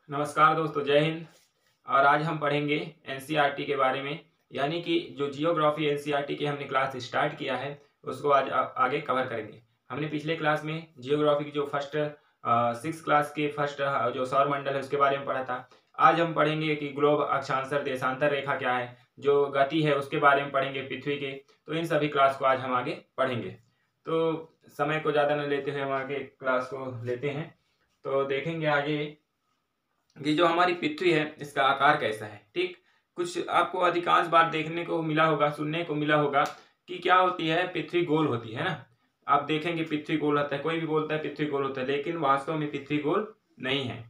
नमस्कार दोस्तों, जय हिंद। और आज हम पढ़ेंगे एनसीईआरटी के बारे में, यानी कि जो जियोग्राफी एनसीईआरटी की हमने क्लास स्टार्ट किया है उसको आज आगे कवर करेंगे। हमने पिछले क्लास में जियोग्राफी की जो फर्स्ट 6 क्लास के फर्स्ट जो सौरमंडल है उसके बारे में पढ़ा था। आज हम पढ़ेंगे कि ग्लोब, अक्षांतर, देशांतर रेखा क्या है, जो गति है उसके बारे में पढ़ेंगे पृथ्वी के। तो इन सभी क्लास को आज हम आगे पढ़ेंगे। तो समय को ज़्यादा न लेते हुए हम आगे क्लास को लेते हैं। तो देखेंगे आगे कि जो हमारी पृथ्वी है इसका आकार कैसा है। ठीक, कुछ आपको अधिकांश बार देखने को मिला होगा, सुनने को मिला होगा कि क्या होती है, पृथ्वी गोल होती है ना। आप देखेंगे पृथ्वी गोल होता है, कोई भी बोलता है पृथ्वी गोल होता है, लेकिन वास्तव में पृथ्वी गोल नहीं है।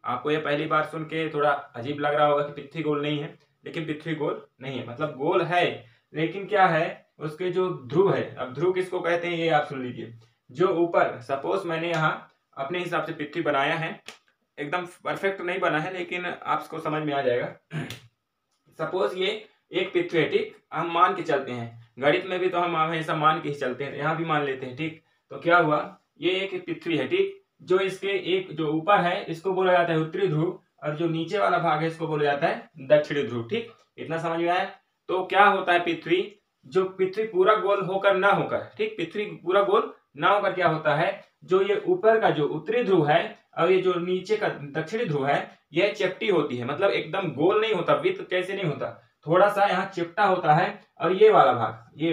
आपको यह पहली बार सुन के थोड़ा अजीब लग रहा होगा कि पृथ्वी गोल नहीं है, लेकिन पृथ्वी गोल नहीं है। मतलब गोल है, लेकिन क्या है, उसके जो ध्रुव है, अब ध्रुव किसको कहते हैं ये आप सुन लीजिए। जो ऊपर, सपोज मैंने यहाँ अपने हिसाब से पृथ्वी बनाया है, एकदम परफेक्ट नहीं बना है लेकिन आपको समझ में आ जाएगा। सपोज ये एक पृथ्वी है, ठीक, हम मान के चलते हैं, गणित में भी तो हम हमेशा मान के ही चलते हैं, यहाँ भी मान लेते हैं। ठीक, तो क्या हुआ, ये एक पृथ्वी है, ठीक, जो इसके एक जो ऊपर है इसको बोला जाता है उत्तरी ध्रुव, और जो नीचे वाला भाग है इसको बोला जाता है दक्षिणी ध्रुव। ठीक, इतना समझ में आया। तो क्या होता है, पृथ्वी, जो पृथ्वी पूरा गोल होकर ना होकर, ठीक, पृथ्वी पूरा गोल ना होकर क्या होता है, जो ये ऊपर का जो उत्तरी ध्रुव है और ये जो नीचे का दक्षिणी ध्रुव है, यह चपटी होती है। मतलब एकदम गोल नहीं होता, वृत्त कैसे नहीं होता, थोड़ा सा यहाँ चिपटा होता है। और ये वाला भाग, ये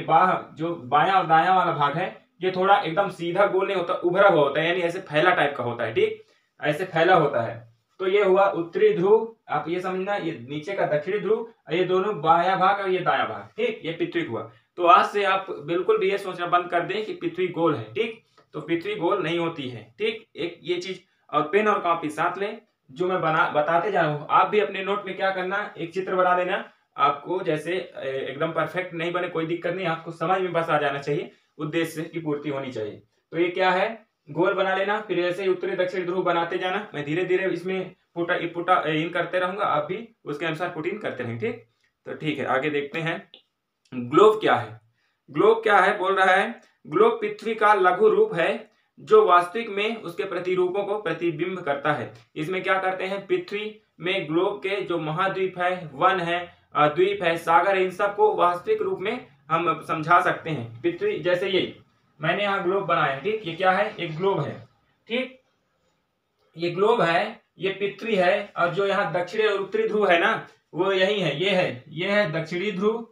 जो बायां और दायां वाला भाग है, ये थोड़ा एकदम सीधा गोल नहीं होता, उभरा हुआ होता है, यानी ऐसे फैला टाइप का होता है। ठीक, ऐसे फैला होता है। तो ये हुआ उत्तरी ध्रुव, आप ये समझना, ये नीचे का दक्षिणी ध्रुव, ये दोनों बायां भाग और ये दायां भाग। ठीक, ये पृथ्वी हुआ। तो आज से आप बिल्कुल भी ये सोचना बंद कर दें कि पृथ्वी गोल है। ठीक, तो पृथ्वी गोल नहीं होती है। ठीक, एक ये चीज, और पेन और कॉपी साथ लें, जो मैं बताते जा रहा हूँ। आप भी अपने नोट में क्या करना, एक चित्र बना लेना। आपको जैसे एकदम परफेक्ट नहीं बने कोई दिक्कत नहीं, आपको समझ में बस आ जाना चाहिए, उद्देश्य की पूर्ति होनी चाहिए। तो ये क्या है, गोल बना लेना, फिर ऐसे ही उत्तरी दक्षिण ध्रुव बनाते जाना। मैं धीरे धीरे इसमें पुट इन करते रहूंगा, आप भी उसके अनुसार पुट इन करते रहेंगे। ठीक, तो ठीक है, आगे देखते हैं। ग्लोब क्या है। ग्लोब क्या है, बोल रहा है ग्लोब पृथ्वी का लघु रूप है जो वास्तविक में उसके प्रतिरूपों को प्रतिबिंब करता है। इसमें क्या करते हैं, पृथ्वी में ग्लोब के जो महाद्वीप है, वन है, द्वीप है, सागर है, इन सबको वास्तविक रूप में हम समझा सकते हैं। पृथ्वी जैसे ये मैंने यहाँ ग्लोब बनाया है, ठीक, ये क्या है, एक ग्लोब है। ठीक, ये ग्लोब है, ये पृथ्वी है, और जो यहाँ दक्षिणी और उत्तरी ध्रुव है ना, वो यही है, ये है दक्षिणी ध्रुव,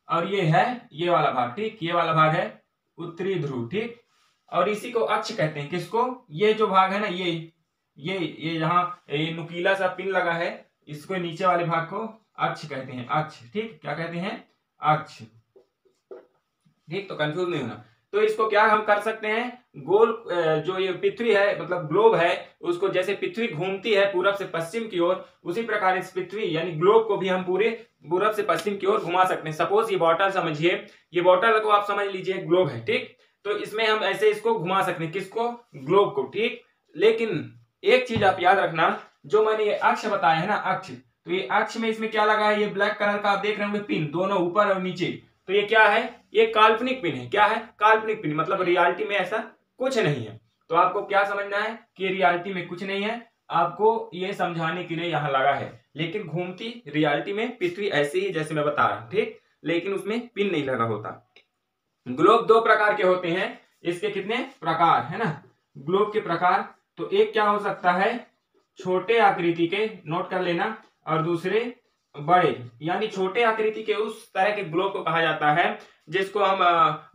और ये है ये वाला भाग। ठीक, ये वाला भाग है उत्तरी ध्रुव। ठीक, और इसी को अक्ष कहते हैं। किसको, ये जो भाग है ना, ये यहाँ ये नुकीला सा पिन लगा है, इसको नीचे वाले भाग को अक्ष कहते हैं, अक्ष। ठीक, क्या कहते हैं, अक्ष। ठीक, तो कंफ्यूज नहीं होना। तो इसको क्या हम कर सकते हैं, गोल जो ये पृथ्वी है, मतलब ग्लोब है, उसको जैसे पृथ्वी घूमती है पूरब से पश्चिम की ओर, उसी प्रकार इस पृथ्वी यानी ग्लोब को भी हम पूरे पूरब से पश्चिम की ओर घुमा सकते हैं। सपोज ये बॉटल समझिए, ये बॉटल को आप समझ लीजिए ग्लोब है। ठीक, तो इसमें हम ऐसे इसको घुमा सकते हैं, किसको, ग्लोब को। ठीक, लेकिन एक चीज आप याद रखना, जो मैंने ये अक्ष बताया है ना, अक्ष, तो ये अक्ष में इसमें क्या लगा है, ये ब्लैक कलर का आप देख रहे होंगे पिन, दोनों ऊपर और नीचे। तो ये क्या है, ये काल्पनिक पिन है। क्या है, काल्पनिक पिन, मतलब रियलिटी में ऐसा कुछ नहीं है। तो आपको क्या समझना है कि रियलिटी में कुछ नहीं है, आपको ये समझाने के लिए यहाँ लगा है, लेकिन घूमती रियलिटी में पृथ्वी ऐसी ही जैसे मैं बता रहा हूं। ठीक, लेकिन उसमें पिन नहीं लगा होता। ग्लोब दो प्रकार के होते हैं, इसके कितने प्रकार है ना, ग्लोब के प्रकार। तो एक क्या हो सकता है, छोटे आकृति के, नोट कर लेना, और दूसरे बड़े, यानी छोटे आकृति के उस तरह के ग्लोब को कहा जाता है जिसको हम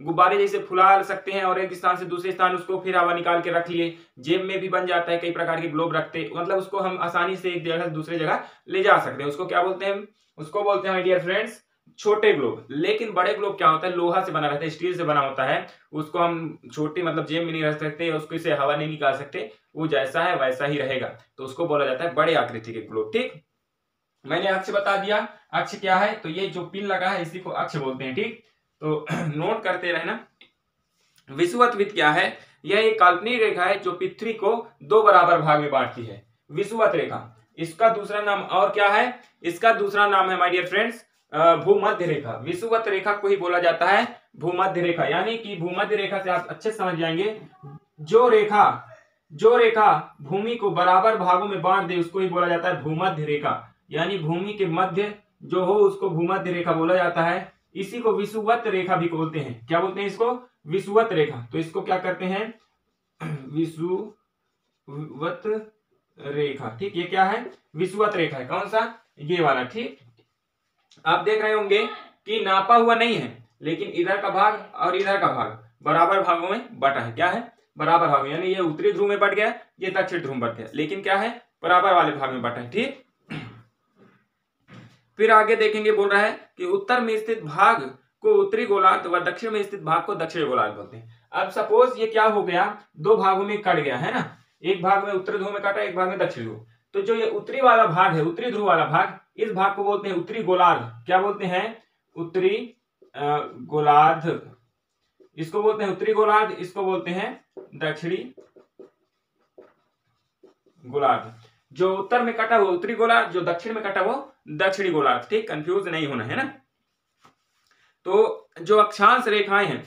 गुब्बारे जैसे फुला सकते हैं, और एक स्थान से दूसरे स्थान उसको फिर हवा निकाल के रख लिए, जेब में भी बन जाता है, कई प्रकार के ग्लोब रखते, मतलब उसको हम आसानी से एक जगह से दूसरे जगह ले जा सकते हैं। उसको क्या बोलते हैं, उसको बोलते हैं माय डियर फ्रेंड्स छोटे ग्लोब। लेकिन बड़े ग्लोब क्या होता है, लोहा से बना रहता है, स्टील से बना होता है, उसको हम छोटी मतलब जेब में नहीं रख सकते, उसको से हवा नहीं निकाल सकते, वो जैसा है वैसा ही रहेगा, तो उसको बोला जाता है बड़े आकृति के ग्लोब। ठीक, मैंने अक्ष बता दिया, अक्ष क्या है, तो ये जो पिन लगा है इसी को अक्ष बोलते हैं। ठीक, तो नोट करते रहना। विषुवत क्या है, यह एक काल्पनिक रेखा है जो पृथ्वी को दो बराबर भाग में बांटती है, विषुवत रेखा। इसका दूसरा नाम और क्या है, इसका दूसरा नाम है माय डियर फ्रेंड्स भूमध्य रेखा। विषुवत रेखा को ही बोला जाता है भूमध्य रेखा, यानी कि भूमध्य रेखा से आप अच्छे समझ जाएंगे, जो रेखा जो रेखा भूमि को बराबर भागों में बांट दे उसको ही बोला जाता है भूमध्य रेखा, यानी भूमि के मध्य जो हो उसको भूमध्य रेखा बोला जाता है। इसी को विषुवत रेखा भी बोलते हैं। क्या बोलते हैं इसको? विषुवत रेखा। तो इसको क्या करते हैं? विषुवत रेखा। ठीक, ये क्या है? विषुवत रेखा है। कौन सा? ये वाला। ठीक, आप देख रहे होंगे कि नापा हुआ नहीं है, लेकिन इधर का भाग और इधर का भाग बराबर भागों में बटा है। क्या है? बराबर भाग में, यानी ये उत्तरी ध्रुव में बट गया, ये दक्षिण ध्रुव में बट गया, लेकिन क्या है? बराबर वाले भाग में बटा है। ठीक, फिर आगे देखेंगे, बोल रहा है कि उत्तर में स्थित भाग को उत्तरी गोलार्ध व दक्षिण में स्थित भाग को दक्षिणी गोलार्ध बोलते हैं। अब सपोज ये क्या हो गया, दो भागों में कट गया है ना, एक भाग में उत्तरी ध्रुव में कटा, एक भाग में दक्षिण ध्रुव। तो जो ये उत्तरी वाला भाग है, उत्तरी ध्रुव वाला भाग, इस भाग को बोलते हैं उत्तरी गोलार्ध। क्या बोलते हैं? उत्तरी गोलार्ध। इसको बोलते हैं उत्तरी गोलार्ध, इसको बोलते हैं दक्षिणी गोलार्ध। जो उत्तर में कटा वो उत्तरी गोलार्ध, जो दक्षिण में कटा वो दक्षिणी गोलार्ध। ठीक, कंफ्यूज नहीं होना है ना। तो जो अक्षांश रेखाएं हैं,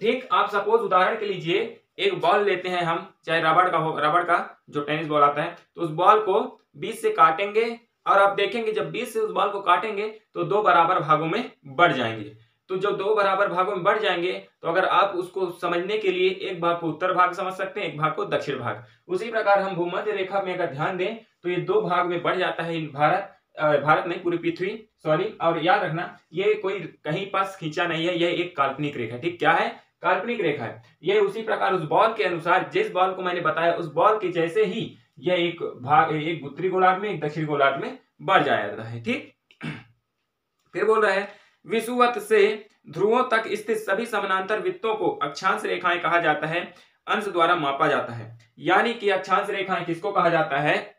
ठीक, आप सपोज उदाहरण के लीजिए एक बॉल लेते हैं हम, चाहे रबड़ का हो, रबड़ का जो टेनिस बॉल आता है, तो उस बॉल को 20 से काटेंगे और आप देखेंगे जब 20 से उस बॉल को काटेंगे तो दो बराबर भागों में बढ़ जाएंगे। तो जो दो बराबर भागों में बढ़ जाएंगे, तो अगर आप उसको समझने के लिए एक भाग को उत्तर भाग समझ सकते हैं, एक भाग को दक्षिण भाग। उसी प्रकार हम भूमध्य रेखा में अगर ध्यान दें तो ये दो भाग में बढ़ जाता है। भारत नहीं, पूरी पृथ्वी, सॉरी। और याद रखना, ये कोई कहीं पास खींचा नहीं है, यह एक काल्पनिक रेखा। ठीक, क्या है? काल्पनिक रेखा है। यह उसी प्रकार उस बॉल के अनुसार, जिस बॉल को मैंने बताया उस बॉल के जैसे ही यह एक भाग, एक उत्तरी गोलार्ध में, एक दक्षिणी गोलार्ध में बढ़ जाता है। ठीक, फिर बोल रहा है विषुवत से ध्रुवों तक स्थित सभी समानांतर वृत्तों को अक्षांश रेखाएं कहा जाता है, अंश द्वारा मापा जाता है। यानी कि अक्षांश रेखाएं किसको कहा जाता है?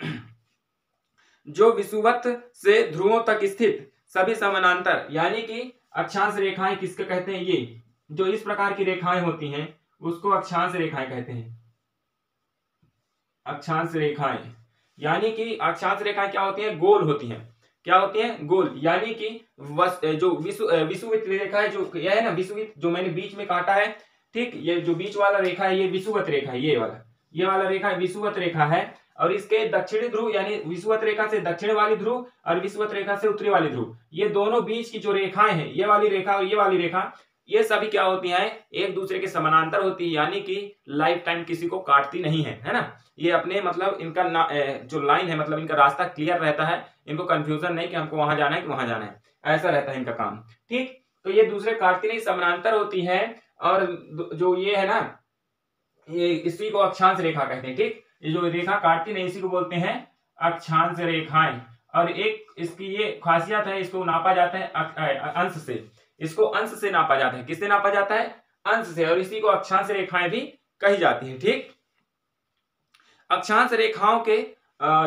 जो विषुवत से ध्रुवों तक स्थित सभी समानांतर, यानी कि अक्षांश रेखाएं किसके कहते हैं? ये जो इस प्रकार की रेखाएं होती हैं उसको अक्षांश रेखाएं कहते हैं। अक्षांश रेखाएं, यानी कि अक्षांश रेखाएं क्या होती हैं? गोल होती हैं। क्या होती हैं? गोल। यानी कि जो विषुवत रेखा है, जो यह है ना विषुवत, जो मैंने बीच में काटा है, ठीक, ये जो बीच वाला रेखा है ये विषुवत रेखा है। ये वाला रेखा विषुवत रेखा है। और इसके दक्षिणी ध्रुव, यानी विषुवत रेखा से दक्षिण वाली ध्रुव और विषुवत रेखा से उत्तरी वाली ध्रुव, ये दोनों बीच की जो रेखाएं हैं, ये वाली रेखा और ये वाली रेखा, ये सभी क्या होती हैं? एक दूसरे के समानांतर होती है, यानी कि लाइफ टाइम किसी को काटती नहीं है ना। ये अपने मतलब इनका जो लाइन है, मतलब इनका रास्ता क्लियर रहता है, इनको कंफ्यूजन नहीं कि हमको वहां जाना है कि वहां जाना है, ऐसा रहता है इनका काम। ठीक, तो ये दूसरे काटती नहीं, समानांतर होती है। और जो ये है ना, ये इसी को अक्षांश रेखा कहते हैं। ठीक, ये जो रेखा काटती नहीं इसी को बोलते हैं अक्षांश रेखाएं। और एक इसकी ये खासियत है, इसको नापा जाता है अंश से। इसको अंश से नापा जाता है। किससे नापा जाता है? अंश से। और इसी को अक्षांश रेखाएं भी कही जाती हैं। ठीक, अक्षांश रेखाओं के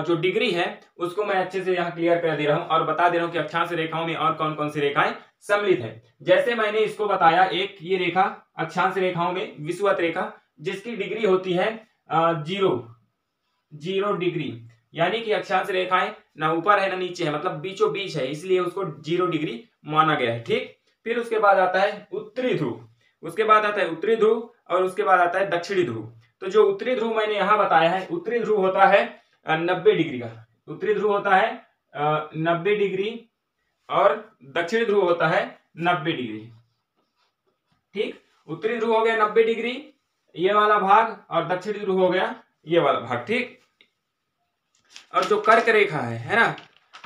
जो डिग्री है उसको मैं अच्छे से यहाँ क्लियर कर दे रहा हूं और बता दे रहा हूं कि अक्षांश रेखाओं में और कौन कौन सी रेखाएं सम्मिलित है। जैसे मैंने इसको बताया, एक ये रेखा अक्षांश रेखाओं में विषुवत रेखा, जिसकी डिग्री होती है 0 डिग्री, यानी कि अक्षांश रेखाएं ना ऊपर है ना नीचे है, मतलब बीचों बीच है, इसलिए उसको 0 डिग्री माना गया है। ठीक, फिर उसके बाद आता है उत्तरी ध्रुव, उसके बाद आता है उत्तरी ध्रुव और उसके बाद आता है दक्षिणी ध्रुव। तो जो उत्तरी ध्रुव मैंने यहां बताया है, उत्तरी ध्रुव होता है 90 डिग्री का, उत्तरी ध्रुव होता है 90 डिग्री और दक्षिणी ध्रुव होता है 90 डिग्री। ठीक, उत्तरी ध्रुव हो गया 90 डिग्री ये वाला भाग, और दक्षिणी ध्रुव हो गया ये वाला भाग। ठीक, और जो कर्क रेखा है ना,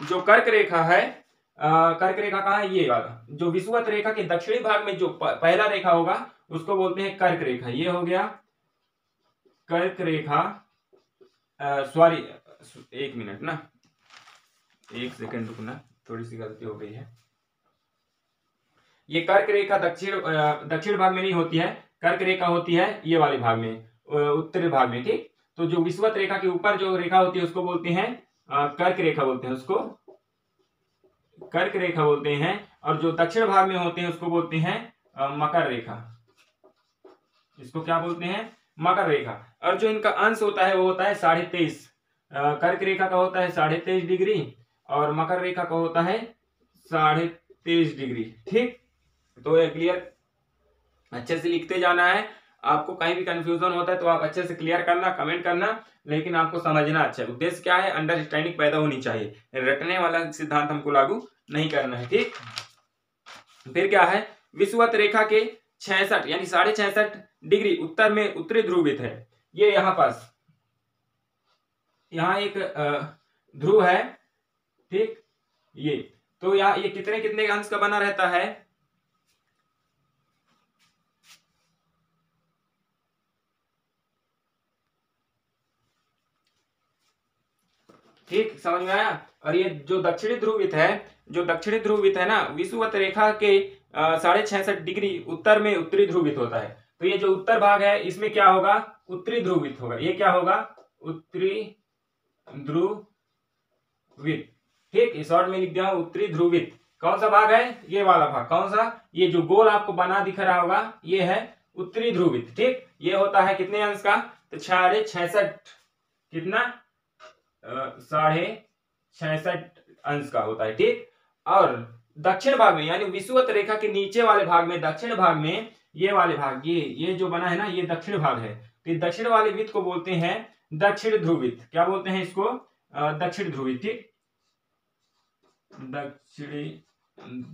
जो कर्क रेखा है, कर्क रेखा कहाँ है? ये वाला जो विषुवत रेखा के दक्षिणी भाग में जो पहला रेखा होगा उसको बोलते हैं कर्क रेखा। ये हो गया कर्क रेखा। सॉरी, एक मिनट ना, एक सेकंड रुकना, थोड़ी सी गलती हो गई है। ये कर्क रेखा दक्षिण भाग में नहीं होती है, कर्क रेखा होती है ये वाले भाग में, उत्तरी भाग में। ठीक, तो जो विषुवत रेखा के ऊपर जो रेखा होती है उसको बोलते हैं कर्क रेखा बोलते हैं, उसको कर्क रेखा बोलते हैं। और जो दक्षिण भाग में होते हैं उसको बोलते हैं मकर रेखा। इसको क्या बोलते हैं? मकर रेखा। और जो इनका अंश होता है वो होता है 23.5। कर्क रेखा का होता है 23.5 डिग्री और मकर रेखा का होता है 23.5 डिग्री। ठीक, तो ये क्लियर अच्छे से लिखते जाना है आपको कहीं भी कंफ्यूजन होता है तो आप अच्छे से क्लियर करना, कमेंट करना, लेकिन आपको समझना अच्छा है। उद्देश्य क्या है, अंडरस्टैंडिंग पैदा होनी चाहिए, रटने वाला सिद्धांत हमको लागू नहीं करना है, ठीक। फिर क्या है, विषुवत रेखा के 66 यानी 66.5 डिग्री उत्तर में उत्तरी ध्रुवित है। ये यहाँ पास यहाँ एक ध्रुव है, ठीक। ये तो यहाँ ये कितने कितने अंश का बना रहता है, ठीक, समझ में आया। और ये जो दक्षिणी ध्रुवित है, जो दक्षिणी ध्रुवित है ना, विषुवत रेखा के 66.5 डिग्री उत्तर में उत्तरी ध्रुवित होता है। तो ये जो उत्तर भाग है इसमें क्या होगा, उत्तरी ध्रुवित होगा। ये क्या होगा, उत्तरी ध्रुवित, ठीक। इस शॉर्ट में लिख दिया उत्तरी ध्रुवित। कौन सा भाग है, ये वाला भाग। कौन सा, ये जो गोल आपको बना दिख रहा होगा ये है उत्तरी ध्रुवित, ठीक। ये होता है कितने अंश का, तो 66.5, कितना 66.5 अंश का होता है, ठीक। और दक्षिण भाग में यानी विषुवत रेखा के नीचे वाले भाग में, दक्षिण भाग में, ये वाले भाग, ये जो बना है ना, ये दक्षिण भाग है। तो दक्षिण वाले वृत्त को बोलते हैं दक्षिण ध्रुवित। क्या बोलते हैं इसको, दक्षिण ध्रुवित, ठीक, दक्षिणी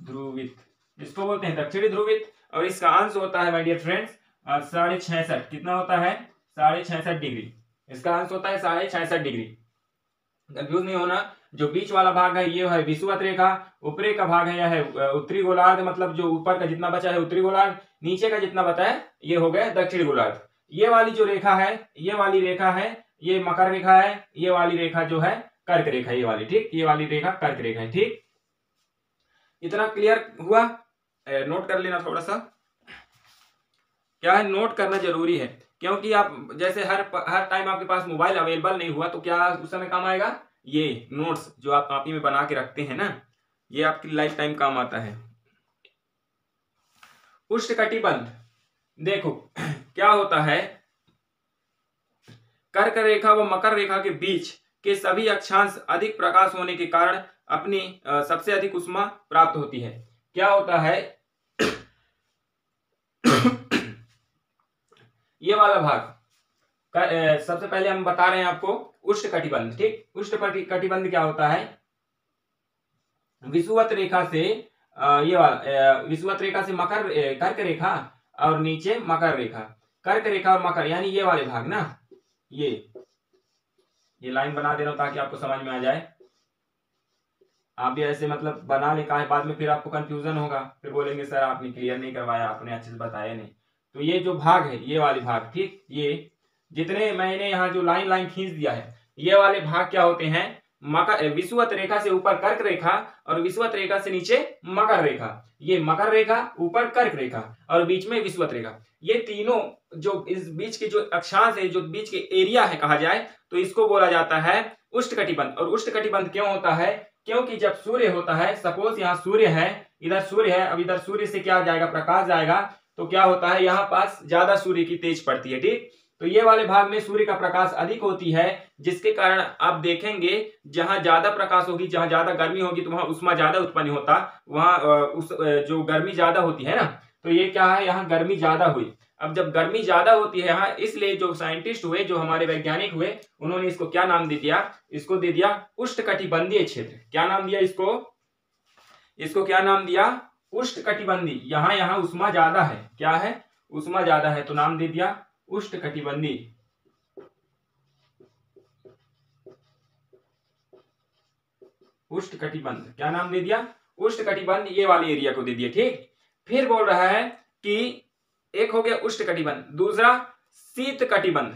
ध्रुवित, इसको बोलते हैं दक्षिणी ध्रुवित। और इसका अंश होता है माय डियर फ्रेंड्स 66.5, कितना होता है, 66.5 डिग्री। इसका अंश होता है 66.5 डिग्री। कंफ्यूज नहीं होना, जो बीच वाला भाग है ये है विषुवत रेखा, ऊपरी का भाग है यह है उत्तरी गोलार्ध, मतलब जो ऊपर का जितना बचा है उत्तरी गोलार्ध, नीचे का जितना बचा है ये हो गया दक्षिणी गोलार्ध। ये वाली जो रेखा है, ये वाली रेखा है, ये मकर रेखा है, ये वाली रेखा जो है कर्क रेखा, ये वाली, ठीक, ये वाली रेखा कर्क रेखा है, ठीक। इतना क्लियर हुआ, नोट कर लेना थोड़ा सा। क्या है, नोट करना जरूरी है, क्योंकि आप जैसे हर टाइम आपके पास मोबाइल अवेलेबल नहीं हुआ तो क्या उस समय काम आएगा, ये नोट्स जो आप कॉपी में बना के रखते हैं ना, ये आपकी लाइफ टाइम काम आता है। उष्णकटिबंध, देखो क्या होता है, कर्क रेखा व मकर रेखा के बीच के सभी अक्षांश अधिक प्रकाश होने के कारण अपनी सबसे अधिक उष्मा प्राप्त होती है। क्या होता है ये वाला भाग सबसे पहले हम बता रहे हैं आपको उष्णकटिबंध, ठीक। उष्णकटिबंध क्या होता है, विषुवत रेखा से ये वाला विषुवत रेखा से मकर कर्क रेखा और नीचे मकर रेखा, कर्क रेखा और मकर यानी ये वाले भाग ना, ये लाइन बना दे रहा हूं ताकि आपको समझ में आ जाए। आप भी ऐसे मतलब बना ले, का है बाद में फिर आपको कंफ्यूजन होगा, फिर बोलेंगे सर आपने क्लियर नहीं करवाया, आपने अच्छे से बताया नहीं। तो ये जो भाग है ये वाले भाग, ठीक, ये जितने मैंने यहाँ जो लाइन खींच दिया है ये वाले भाग क्या होते हैं, मकर विषुवत रेखा से ऊपर कर्क रेखा और विषुवत रेखा से नीचे मकर रेखा, ये मकर रेखा ऊपर कर्क रेखा और बीच में विषुवत रेखा। ये तीनों जो इस बीच के जो अक्षांश है, जो बीच के एरिया है कहा जाए तो इसको बोला जाता है उष्णकटिबंध। और उष्णकटिबंध क्यों होता है, क्योंकि जब सूर्य होता है, सपोज यहाँ सूर्य है, इधर सूर्य है, अब इधर सूर्य से क्या जाएगा, प्रकाश जाएगा, तो क्या होता है यहाँ पास ज्यादा सूर्य की तेज पड़ती है, ठीक। तो ये वाले भाग में सूर्य का प्रकाश अधिक होती है, जिसके कारण आप देखेंगे जहां ज्यादा प्रकाश होगी, जहां ज्यादा गर्मी होगी तो वहां उष्मा ज्यादा उत्पन्न होता, वहां उस जो गर्मी ज्यादा होती है ना, तो ये क्या है, यहाँ गर्मी ज्यादा हुई। अब जब गर्मी ज्यादा होती है यहाँ, इसलिए जो साइंटिस्ट हुए, जो हमारे वैज्ञानिक हुए, उन्होंने इसको क्या नाम दे दिया, इसको दे दिया उष्णकटिबंधीय क्षेत्र। क्या नाम दिया इसको, इसको क्या नाम दिया, उष्णकटिबंधी। यहाँ उष्मा ज्यादा है, क्या है, उष्मा ज्यादा है, तो नाम दे दिया उष्णकटिबंधी। उष्णकटिबंध क्या नाम दे दिया, उष्णकटिबंध, ये वाले एरिया को दे दिया, ठीक। फिर बोल रहा है कि एक हो गया उष्णकटिबंध, दूसरा शीत कटिबंध।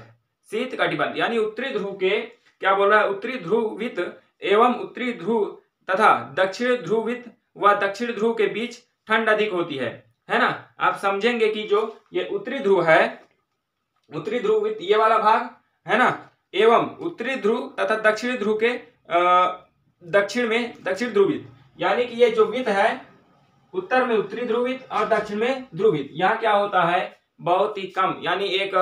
शीत कटिबंध यानी उत्तरी ध्रुव के, क्या बोल रहा है, उत्तरी ध्रुवित एवं उत्तरी ध्रुव तथा दक्षिण ध्रुवित व दक्षिण ध्रुव के बीच ठंड अधिक होती है ना। आप समझेंगे कि जो ये उत्तरी ध्रुव है, उत्तरी ध्रुवित ये वाला भाग है ना, एवं उत्तरी ध्रुव तथा दक्षिण ध्रुव के दक्षिण में दक्षिण ध्रुवित, यानी कि ये जो वृत्त है उत्तर में उत्तरी ध्रुवित और दक्षिण में ध्रुवित, यहाँ क्या होता है, बहुत ही कम, यानी एक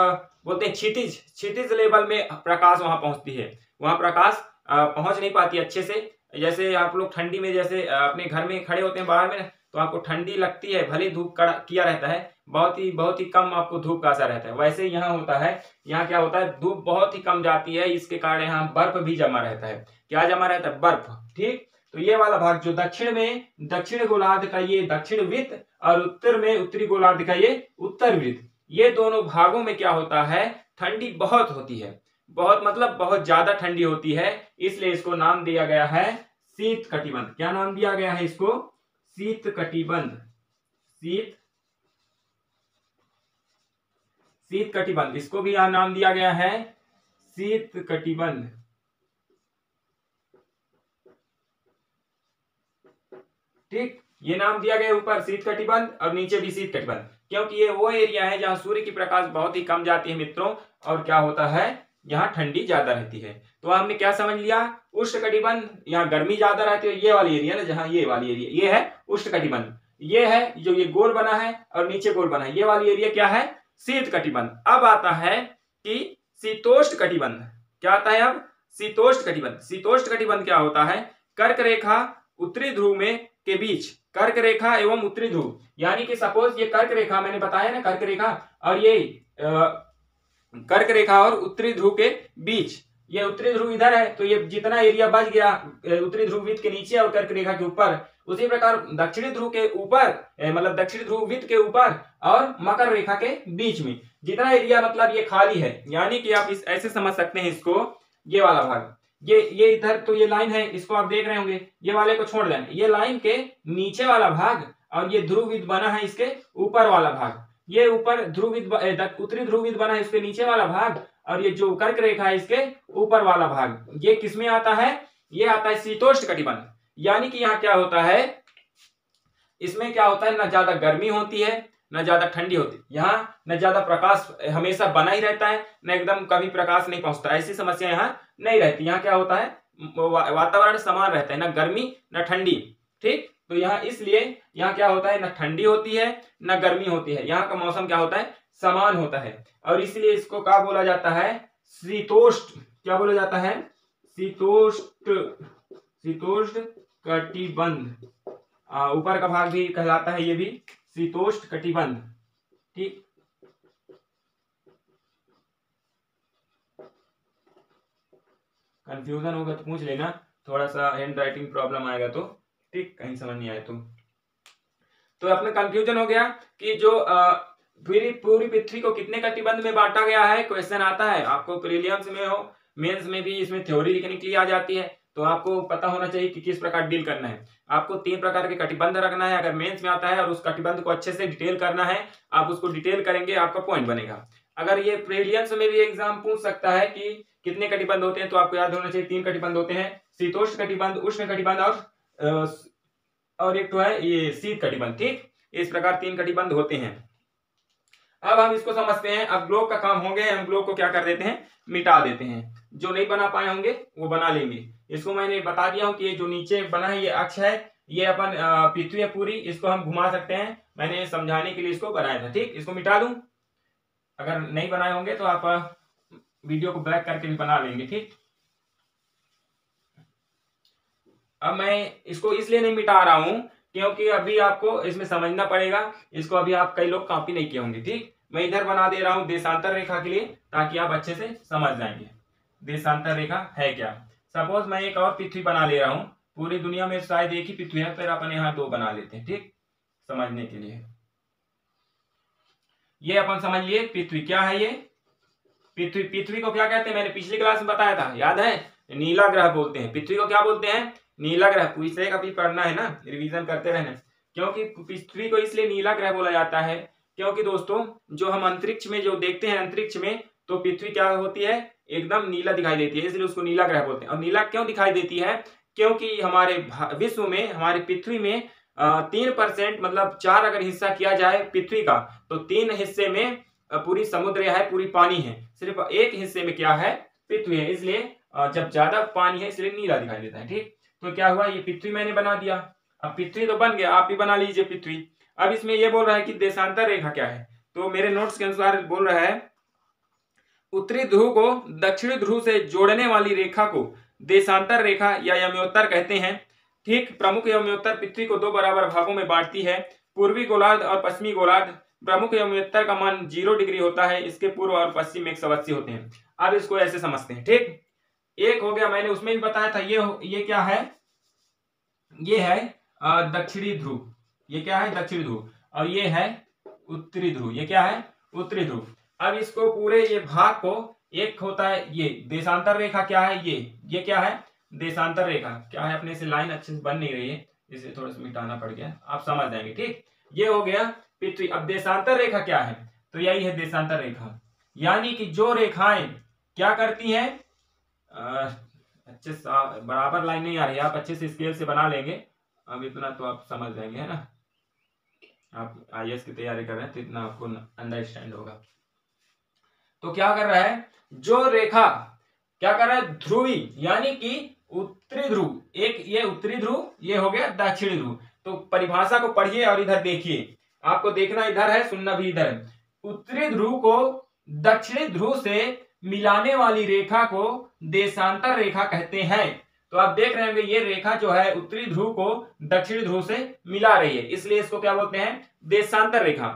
बोलते हैं क्षितिज लेवल में प्रकाश वहां पहुंचती है, वहां प्रकाश पहुंच नहीं पाती अच्छे से, जैसे आप लोग ठंडी में जैसे अपने घर में खड़े होते हैं बाहर में, तो आपको ठंडी लगती है, भले धूप कड़ा किया रहता है, बहुत ही कम आपको धूप का असर रहता है। वैसे यहाँ होता है, यहाँ क्या होता है, धूप बहुत ही कम जाती है, इसके कारण यहाँ बर्फ भी जमा रहता है। क्या जमा रहता है? बर्फ। ठीक, तो ये वाला भाग जो दक्षिण में दक्षिण गोलार्ध का ये दक्षिण वृत्त और उत्तर में उत्तरी गोलार्ध का ये उत्तर वृत्त, ये दोनों भागों में क्या होता है, ठंडी बहुत होती है, बहुत मतलब बहुत ज्यादा ठंडी होती है। इसलिए इसको नाम दिया गया है शीत कटिबंध। क्या नाम दिया गया है इसको? शीत कटिबंध। शीत कटिबंध, इसको भी यहां नाम दिया गया है शीत कटिबंध। ठीक, ये नाम दिया गया ऊपर शीत कटिबंध और नीचे भी शीत कटिबंध, क्योंकि ये वो एरिया है जहां सूर्य की प्रकाश बहुत ही कम जाती है मित्रों, और क्या होता है, यहाँ ठंडी ज्यादा रहती है। तो हमने क्या समझ लिया? उष्ण कटिबंध, यहाँ गर्मी ज्यादा रहती है, ये वाली एरिया ना, जहाँ ये वाली एरिया, ये है उष्ण कटिबंध। ये है जो ये गोल बना है और नीचे गोल बना है, ये वाली एरिया क्या है? शीत कटिबंध। अब आता है कि शीतोष्ण कटिबंध। क्या आता है अब? शीतोष्ण कटिबंध। शीतोष्ण कटिबंध क्या होता है? कर्क रेखा उत्तरी ध्रुव में के बीच, कर्क रेखा एवं उत्तरी ध्रुव, यानी कि सपोज ये कर्क रेखा मैंने बताया ना, कर्क रेखा और ये कर्क रेखा और उत्तरी ध्रुव के बीच, ये उत्तरी ध्रुव इधर है, तो ये जितना एरिया बच गया उत्तरी ध्रुव वृत्त के नीचे और कर्क रेखा के ऊपर, उसी प्रकार दक्षिणी ध्रुव के ऊपर मतलब दक्षिणी ध्रुव वृत्त के ऊपर और मकर रेखा के बीच में जितना एरिया मतलब ये खाली है, यानी कि आप इस ऐसे समझ सकते हैं इसको, ये वाला भाग, ये इधर तो ये लाइन है, इसको आप देख रहे होंगे, ये वाले को छोड़ देना, ये लाइन के नीचे वाला भाग और ये ध्रुव वृत्त बना है इसके ऊपर वाला भाग, ये ऊपर ध्रुव वृत्त उत्तरी ध्रुव वृत्त बना है इसके नीचे वाला भाग, और ये जो कर्क रेखा है इसके ऊपर वाला भाग, ये किसमें आता है? ये आता है शीतोष्ण कटिबंध। यानी कि यहाँ क्या होता है, इसमें क्या होता है, ना ज्यादा गर्मी होती है न ज्यादा ठंडी होती, यहाँ न ज्यादा प्रकाश हमेशा बना ही रहता है, न एकदम कभी प्रकाश नहीं पहुंचता, ऐसी समस्या यहाँ नहीं रहती। यहाँ क्या होता है, वातावरण समान रहता है, न गर्मी न ठंडी। ठीक, तो यहाँ इसलिए यहाँ क्या होता है, न ठंडी होती है न गर्मी होती है, यहाँ का मौसम क्या होता है, समान होता है, और इसलिए इसको क्या बोला जाता है, शीतोष्ण। क्या बोला जाता है? शीतोष्ण कटिबंध। ऊपर का भाग भी कहलाता है ये भी शीतोष्ण कटिबंध। ठीक, कंफ्यूजन होगा तो पूछ लेना, थोड़ा सा हैंड राइटिंग प्रॉब्लम आएगा तो, ठीक, कहीं समझ नहीं आए तो अपने कंफ्यूजन हो गया कि जो पूरी पृथ्वी को कितने कटिबंध में बांटा गया है। क्वेश्चन आता है आपको प्रीलिम्स में हो, मेंस में भी इसमें थ्योरी लिखने के लिए आ जाती है, तो आपको पता होना चाहिए कि किस प्रकार डील करना है। आपको 3 प्रकार के कटिबंध रखना है, अगर मेंस में आता है और उस कटिबंध को अच्छे से डिटेल करना है, आप उसको डिटेल करेंगे, आपका पॉइंट बनेगा। अगर ये प्रीलिम्स में भी एग्जाम पूछ सकता है कि कितने कटिबंध होते हैं, तो आपको याद होना चाहिए 3 कटिबंध होते हैं, शीतोष्ण कटिबंध, उष्ण कटिबंध और एक तो है ये शीत कटिबंध। ठीक, इस प्रकार 3 कटिबंध होते हैं। अब हम इसको समझते हैं। अब ग्लोब का काम हो गया, हम ग्लोब को क्या कर देते हैं, मिटा देते हैं, जो नहीं बना पाए होंगे वो बना लेंगे। इसको मैंने बता दिया हूं कि ये जो नीचे बना है ये अक्ष है, ये अपन पृथ्वी है पूरी, इसको हम घुमा सकते हैं, मैंने समझाने के लिए इसको बनाया था। ठीक, इसको मिटा दूं, अगर नहीं बनाए होंगे तो आप वीडियो को बैक करके भी बना लेंगे। ठीक, अब मैं इसको इसलिए नहीं मिटा रहा हूं क्योंकि अभी आपको इसमें समझना पड़ेगा, इसको अभी आप कई लोग कॉपी नहीं किए होंगे। ठीक, मैं इधर बना दे रहा हूं देशांतर रेखा के लिए, ताकि आप अच्छे से समझ जाएंगे देशांतर रेखा है क्या। सपोज मैं एक और पृथ्वी बना ले रहा हूं, पूरी दुनिया में शायद एक ही पृथ्वी है, फिर अपन यहाँ 2 बना लेते हैं। ठीक, समझने के लिए ये अपन समझ लिए पृथ्वी क्या है। ये पृथ्वी को क्या कहते हैं, मैंने पिछली क्लास में बताया था, याद है, नीला ग्रह बोलते हैं पृथ्वी को। क्या बोलते हैं, नीला ग्रह। पूछे कभी पढ़ना है ना, रिवीजन करते रहना। क्योंकि पृथ्वी को इसलिए नीला ग्रह बोला जाता है क्योंकि दोस्तों जो हम अंतरिक्ष में जो देखते हैं, अंतरिक्ष में तो पृथ्वी क्या होती है, एकदम नीला दिखाई देती है, इसलिए उसको नीला ग्रह बोलते हैं। और नीला क्यों दिखाई देती है, क्योंकि हमारे विश्व में, हमारी पृथ्वी में 3% मतलब 4 अगर हिस्सा किया जाए पृथ्वी का, तो 3 हिस्से में पूरी समुद्र है, पूरी पानी है, सिर्फ 1 हिस्से में क्या है, पृथ्वी है। इसलिए जब ज्यादा पानी है इसलिए नीला दिखाई देता है। ठीक, तो क्या हुआ, ये पृथ्वी मैंने बना दिया। अब पृथ्वी तो बन गया, आप भी बना लीजिए पृथ्वी। अब इसमें ये बोल रहा है कि देशांतर रेखा क्या है, तो मेरे नोट्स के अनुसार बोल रहा है उत्तरी ध्रुव को दक्षिणी ध्रुव से जोड़ने वाली रेखा को देशांतर रेखा या यमोत्तर कहते हैं। ठीक, प्रमुख यमोत्तर पृथ्वी को दो बराबर भागों में बांटती है, पूर्वी गोलार्ध और पश्चिमी गोलार्ध। प्रमुख यमोत्तर का मान 0 डिग्री होता है, इसके पूर्व और पश्चिम 180 होते हैं। अब इसको ऐसे समझते हैं। ठीक, एक हो गया, मैंने उसमें भी बताया था, ये क्या है, ये है दक्षिणी ध्रुव, ये क्या है दक्षिणी ध्रुव, और ये है उत्तरी ध्रुव, ये क्या है उत्तरी ध्रुव। अब इसको पूरे ये भाग को, एक होता है ये देशांतर रेखा, क्या है ये क्या है देशांतर रेखा, क्या है, अपने से लाइन अच्छे से बन नहीं रही है, इसे थोड़ा सा मिटाना पड़ गया, आप समझ जाएंगे। ठीक, ये हो गया पृथ्वी। अब देशांतर रेखा क्या है, तो यही है देशांतर रेखा, यानी कि जो रेखाएं क्या करती हैं, अच्छे से बराबर लाइन नहीं आ रही है, आप अच्छे से स्केल से बना लेंगे, अब इतना तो आप समझ जाएंगे, है ना, आप आईएएस की तैयारी कर रहे हैं तो इतना आपको अंडरस्टैंड होगा। तो क्या कर रहा है, जो रेखा क्या कर रहा है, ध्रुवी यानी कि उत्तरी ध्रुव, एक ये उत्तरी ध्रुव, ये हो गया दक्षिणी ध्रुव। तो परिभाषा को पढ़िए और इधर देखिए, आपको देखना इधर है, सुनना भी इधर है। उत्तरी ध्रुव को दक्षिणी ध्रुव से मिलाने वाली रेखा को देशांतर रेखा कहते हैं। तो आप देख रहे होंगे ये रेखा जो है उत्तरी ध्रुव को दक्षिणी ध्रुव से मिला रही है, इसलिए इसको क्या बोलते हैं, देशांतर रेखा।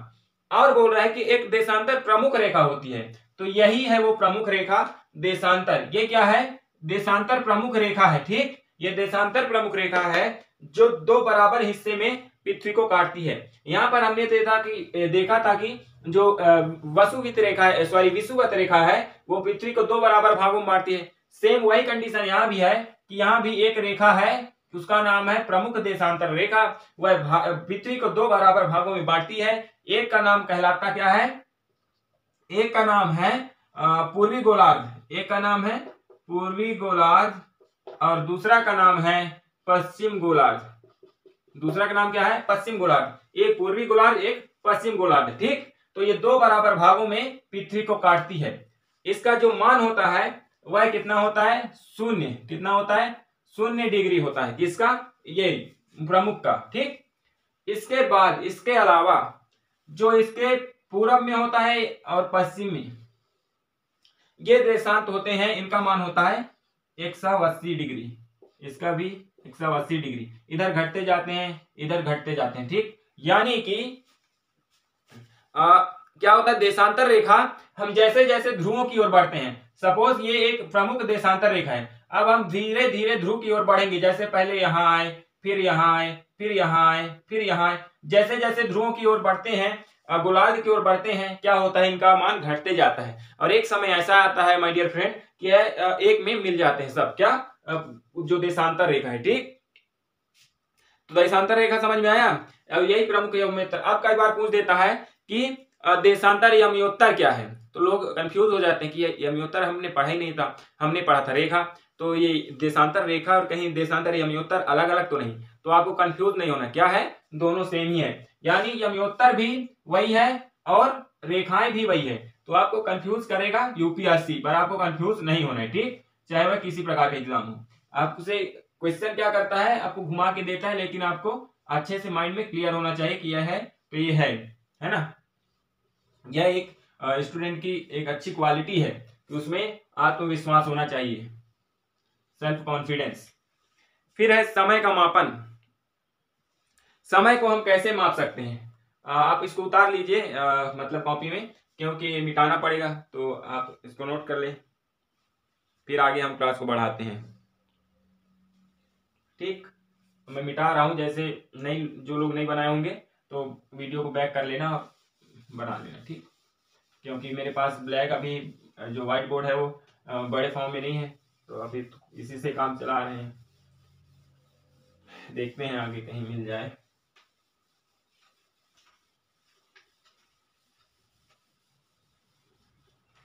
और बोल रहा है कि एक देशांतर प्रमुख रेखा होती है, तो यही है वो प्रमुख रेखा देशांतर। ये क्या है, देशांतर प्रमुख रेखा है। ठीक, ये देशांतर प्रमुख रेखा है जो दो बराबर हिस्से में पृथ्वी को काटती है। यहां पर हमने देखा था कि जो वसुवित रेखा है, सॉरी विषुवत रेखा है, वो पृथ्वी को दो बराबर भागों में बांटती है। सेम वही कंडीशन यहां भी है कि यहां भी एक रेखा है, उसका नाम है प्रमुख देशांतर रेखा, वह पृथ्वी को दो बराबर भागों में बांटती है। एक का नाम कहलाता क्या है, एक का नाम है पूर्वी गोलार्ध, एक का नाम है पूर्वी गोलार्ध और दूसरा का नाम है पश्चिम गोलार्ध। दूसरा का नाम क्या है, पश्चिम गोलार्ध। एक पूर्वी गोलार्ध, एक पश्चिम गोलार्ध। ठीक, तो ये दो बराबर भागों में पृथ्वी को काटती है। इसका जो मान होता है वह कितना होता है, शून्य। कितना होता है, 0 डिग्री होता है। किसका, ये प्रमुख का। ठीक, इसके बाद इसके अलावा जो इसके पूरब में होता है और पश्चिम में, ये देशांत होते हैं, इनका मान होता है 180 डिग्री। इसका भी 180 डिग्री, इधर घटते जाते हैं, इधर घटते जाते हैं। ठीक, यानी कि क्या होता है, देशांतर रेखा, हम जैसे जैसे ध्रुवों की ओर बढ़ते हैं, सपोज ये एक प्रमुख देशांतर रेखा है, अब हम धीरे धीरे ध्रुव की ओर बढ़ेंगे, जैसे पहले यहां आए, फिर यहां आए, फिर यहां आए, फिर यहां आए, जैसे जैसे ध्रुवों की ओर बढ़ते हैं, गोलार्ध की ओर बढ़ते हैं, क्या होता है, इनका मान घटते जाता है। और एक समय ऐसा आता है माय डियर फ्रेंड कि एक में मिल जाते हैं सब, क्या, जो देशांतर रेखा है। ठीक, तो देशांतर रेखा समझ में आया। अब यही प्रमुख यमोत्तर। अब कई बार पूछ देता है कि देशांतर यमोत्तर क्या है, तो लोग कंफ्यूज हो जाते हैं कि यमोत्तर हमने पढ़ा ही नहीं था, हमने पढ़ा था रेखा, तो ये देशांतर रेखा और कहीं देशांतर यमोत्तर अलग अलग तो नहीं। तो आपको कंफ्यूज नहीं होना, क्या है, दोनों सेम ही है, यानी यमोत्तर भी वही है और रेखाएं भी वही है। तो आपको कंफ्यूज करेगा यूपीएससी, पर आपको कंफ्यूज नहीं होना है। ठीक, चाहे वह किसी प्रकार का एग्जाम हो, आपसे क्वेश्चन क्या करता है, आपको घुमा के देता है, लेकिन आपको अच्छे से माइंड में क्लियर होना चाहिए कि यह है तो ये है ना। यह एक स्टूडेंट की एक अच्छी क्वालिटी है कि उसमें आत्मविश्वास होना चाहिए, सेल्फ कॉन्फिडेंस। फिर है समय का मापन। समय को हम कैसे माप सकते हैं, आप इसको उतार लीजिए, मतलब कॉपी में, क्योंकि मिटाना पड़ेगा, तो आप इसको नोट कर लें, फिर आगे हम क्लास को बढ़ाते हैं। ठीक, मैं मिटा रहा हूं, जैसे नई जो लोग नहीं बनाए होंगे तो वीडियो को बैक कर लेना और बना लेना। ठीक, क्योंकि मेरे पास ब्लैक अभी जो व्हाइट बोर्ड है वो बड़े फॉर्म में नहीं है, तो अभी इसी से काम चला रहे हैं, देखते हैं आगे कहीं मिल जाए।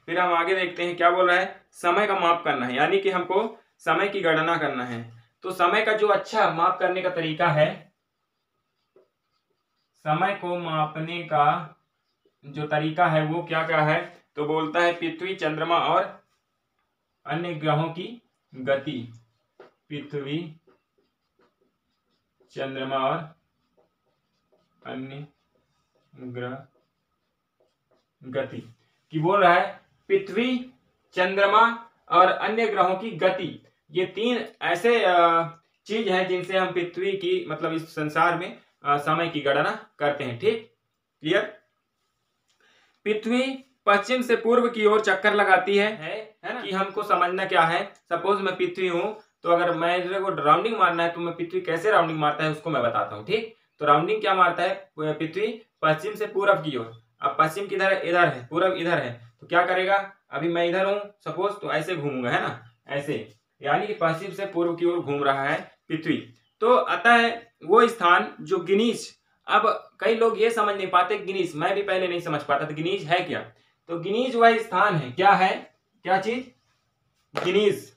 फिर हम आगे देखते हैं क्या बोल रहा है, समय का माप करना है, यानी कि हमको समय की गणना करना है। तो समय का जो अच्छा माप करने का तरीका है, समय को मापने का जो तरीका है वो क्या क्या है, तो बोलता है पृथ्वी, चंद्रमा और अन्य ग्रहों की गति। पृथ्वी, चंद्रमा और अन्य ग्रह गति की बोल रहा है, पृथ्वी, चंद्रमा और अन्य ग्रहों की गति। ये 3 ऐसे चीज हैं जिनसे हम पृथ्वी की मतलब इस संसार में समय की गणना करते हैं। ठीक, क्लियर। पृथ्वी पश्चिम से पूर्व की ओर चक्कर लगाती है ना। कि हमको समझना क्या है, सपोज मैं पृथ्वी हूं, तो अगर मैं को राउंडिंग मारना है तो मैं पृथ्वी कैसे राउंडिंग मारता है उसको मैं बताता हूँ। ठीक, तो राउंडिंग क्या मारता है, पृथ्वी पश्चिम से पूरब की ओर। अब पश्चिम किधर है, इधर है, पूरब इधर है, तो क्या करेगा, अभी मैं इधर हूं सपोज, तो ऐसे घूमूंगा, है ना, ऐसे, यानी कि पश्चिम से पूर्व की ओर घूम रहा है पृथ्वी। तो अतः वो स्थान जो गिनीज, अब कई लोग ये समझ नहीं पाते गिनीज, मैं भी पहले नहीं समझ पाता था गिनीज है क्या। तो गिनीज वह स्थान है, क्या है, क्या चीज, गिनीज।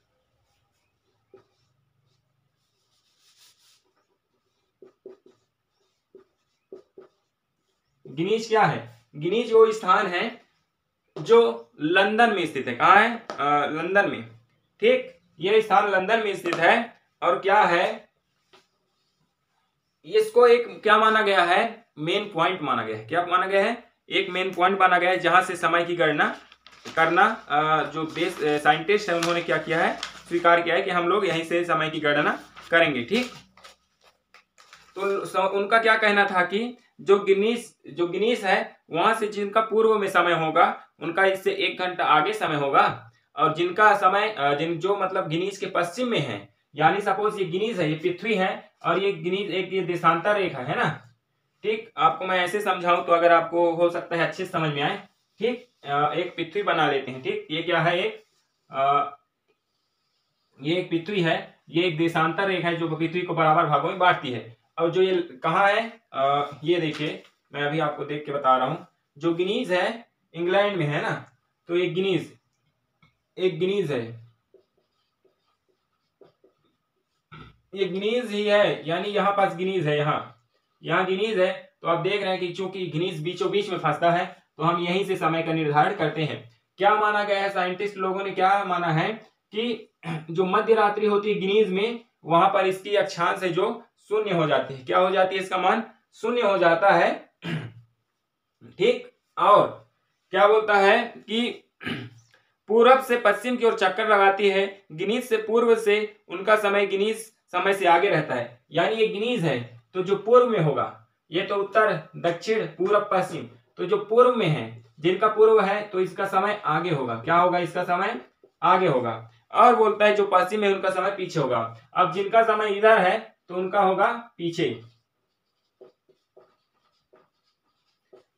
गिनीज क्या है, गिनीज वो स्थान है जो लंदन में स्थित है। कहाँ है, लंदन में। ठीक, ये स्थान लंदन में स्थित है। और क्या है, इसको एक क्या माना गया है, मेन पॉइंट माना गया है। क्या माना गया है, एक मेन पॉइंट माना गया है जहां से समय की गणना करना, जो देश साइंटिस्ट है उन्होंने क्या किया है, स्वीकार किया है कि हम लोग यहीं से समय की गणना करेंगे। ठीक, तो उनका क्या कहना था कि जो गिनीस है वहां से जिनका पूर्व में समय होगा उनका इससे 1 घंटा आगे समय होगा, और जिनका समय जो मतलब गिनीस के पश्चिम में है, यानी सपोज ये गिनीस है, ये पृथ्वी है, और ये गिनीस एक ये देशांतर रेखा है ना। ठीक, आपको मैं ऐसे समझाऊं तो अगर आपको हो सकता है अच्छे समझ में आए। ठीक, एक पृथ्वी बना लेते हैं। ठीक, ये क्या है, ये एक पृथ्वी है, ये एक देशांतर रेखा है जो पृथ्वी को बराबर भागों में बांटती है। और जो ये कहाँ है, ये देखिए मैं अभी आपको देख के बता रहा हूं, जो गिनीज है इंग्लैंड में है ना, तो एक गिनीज है, ये गिनीज ही है, यानी यहाँ पास गिनीज है, यहाँ गिनीज है। तो आप देख रहे हैं कि चूंकि गिनीज बीचों बीच में फंसता है, तो हम यहीं से समय का निर्धारण करते हैं। क्या माना गया है, साइंटिस्ट लोगों ने क्या माना है कि जो मध्य रात्रि होती है गिनीज में, वहां पर इसकी अक्षांश है जो शून्य हो जाती है। क्या हो जाती है, इसका मान शून्य हो जाता है। ठीक, और क्या बोलता है कि पूरब से पश्चिम की ओर चक्कर लगाती है, गिनीज से पूर्व से उनका समय गिनीज समय से आगे रहता है। यानी ये गिनीज है तो जो पूर्व में होगा, ये तो उत्तर दक्षिण पूरब पश्चिम, तो जो पूर्व में है, जिनका पूर्व है तो इसका समय आगे होगा। क्या होगा, इसका समय आगे होगा। और बोलता है जो पश्चिम में उनका समय पीछे होगा। अब जिनका समय इधर है तो उनका होगा पीछे,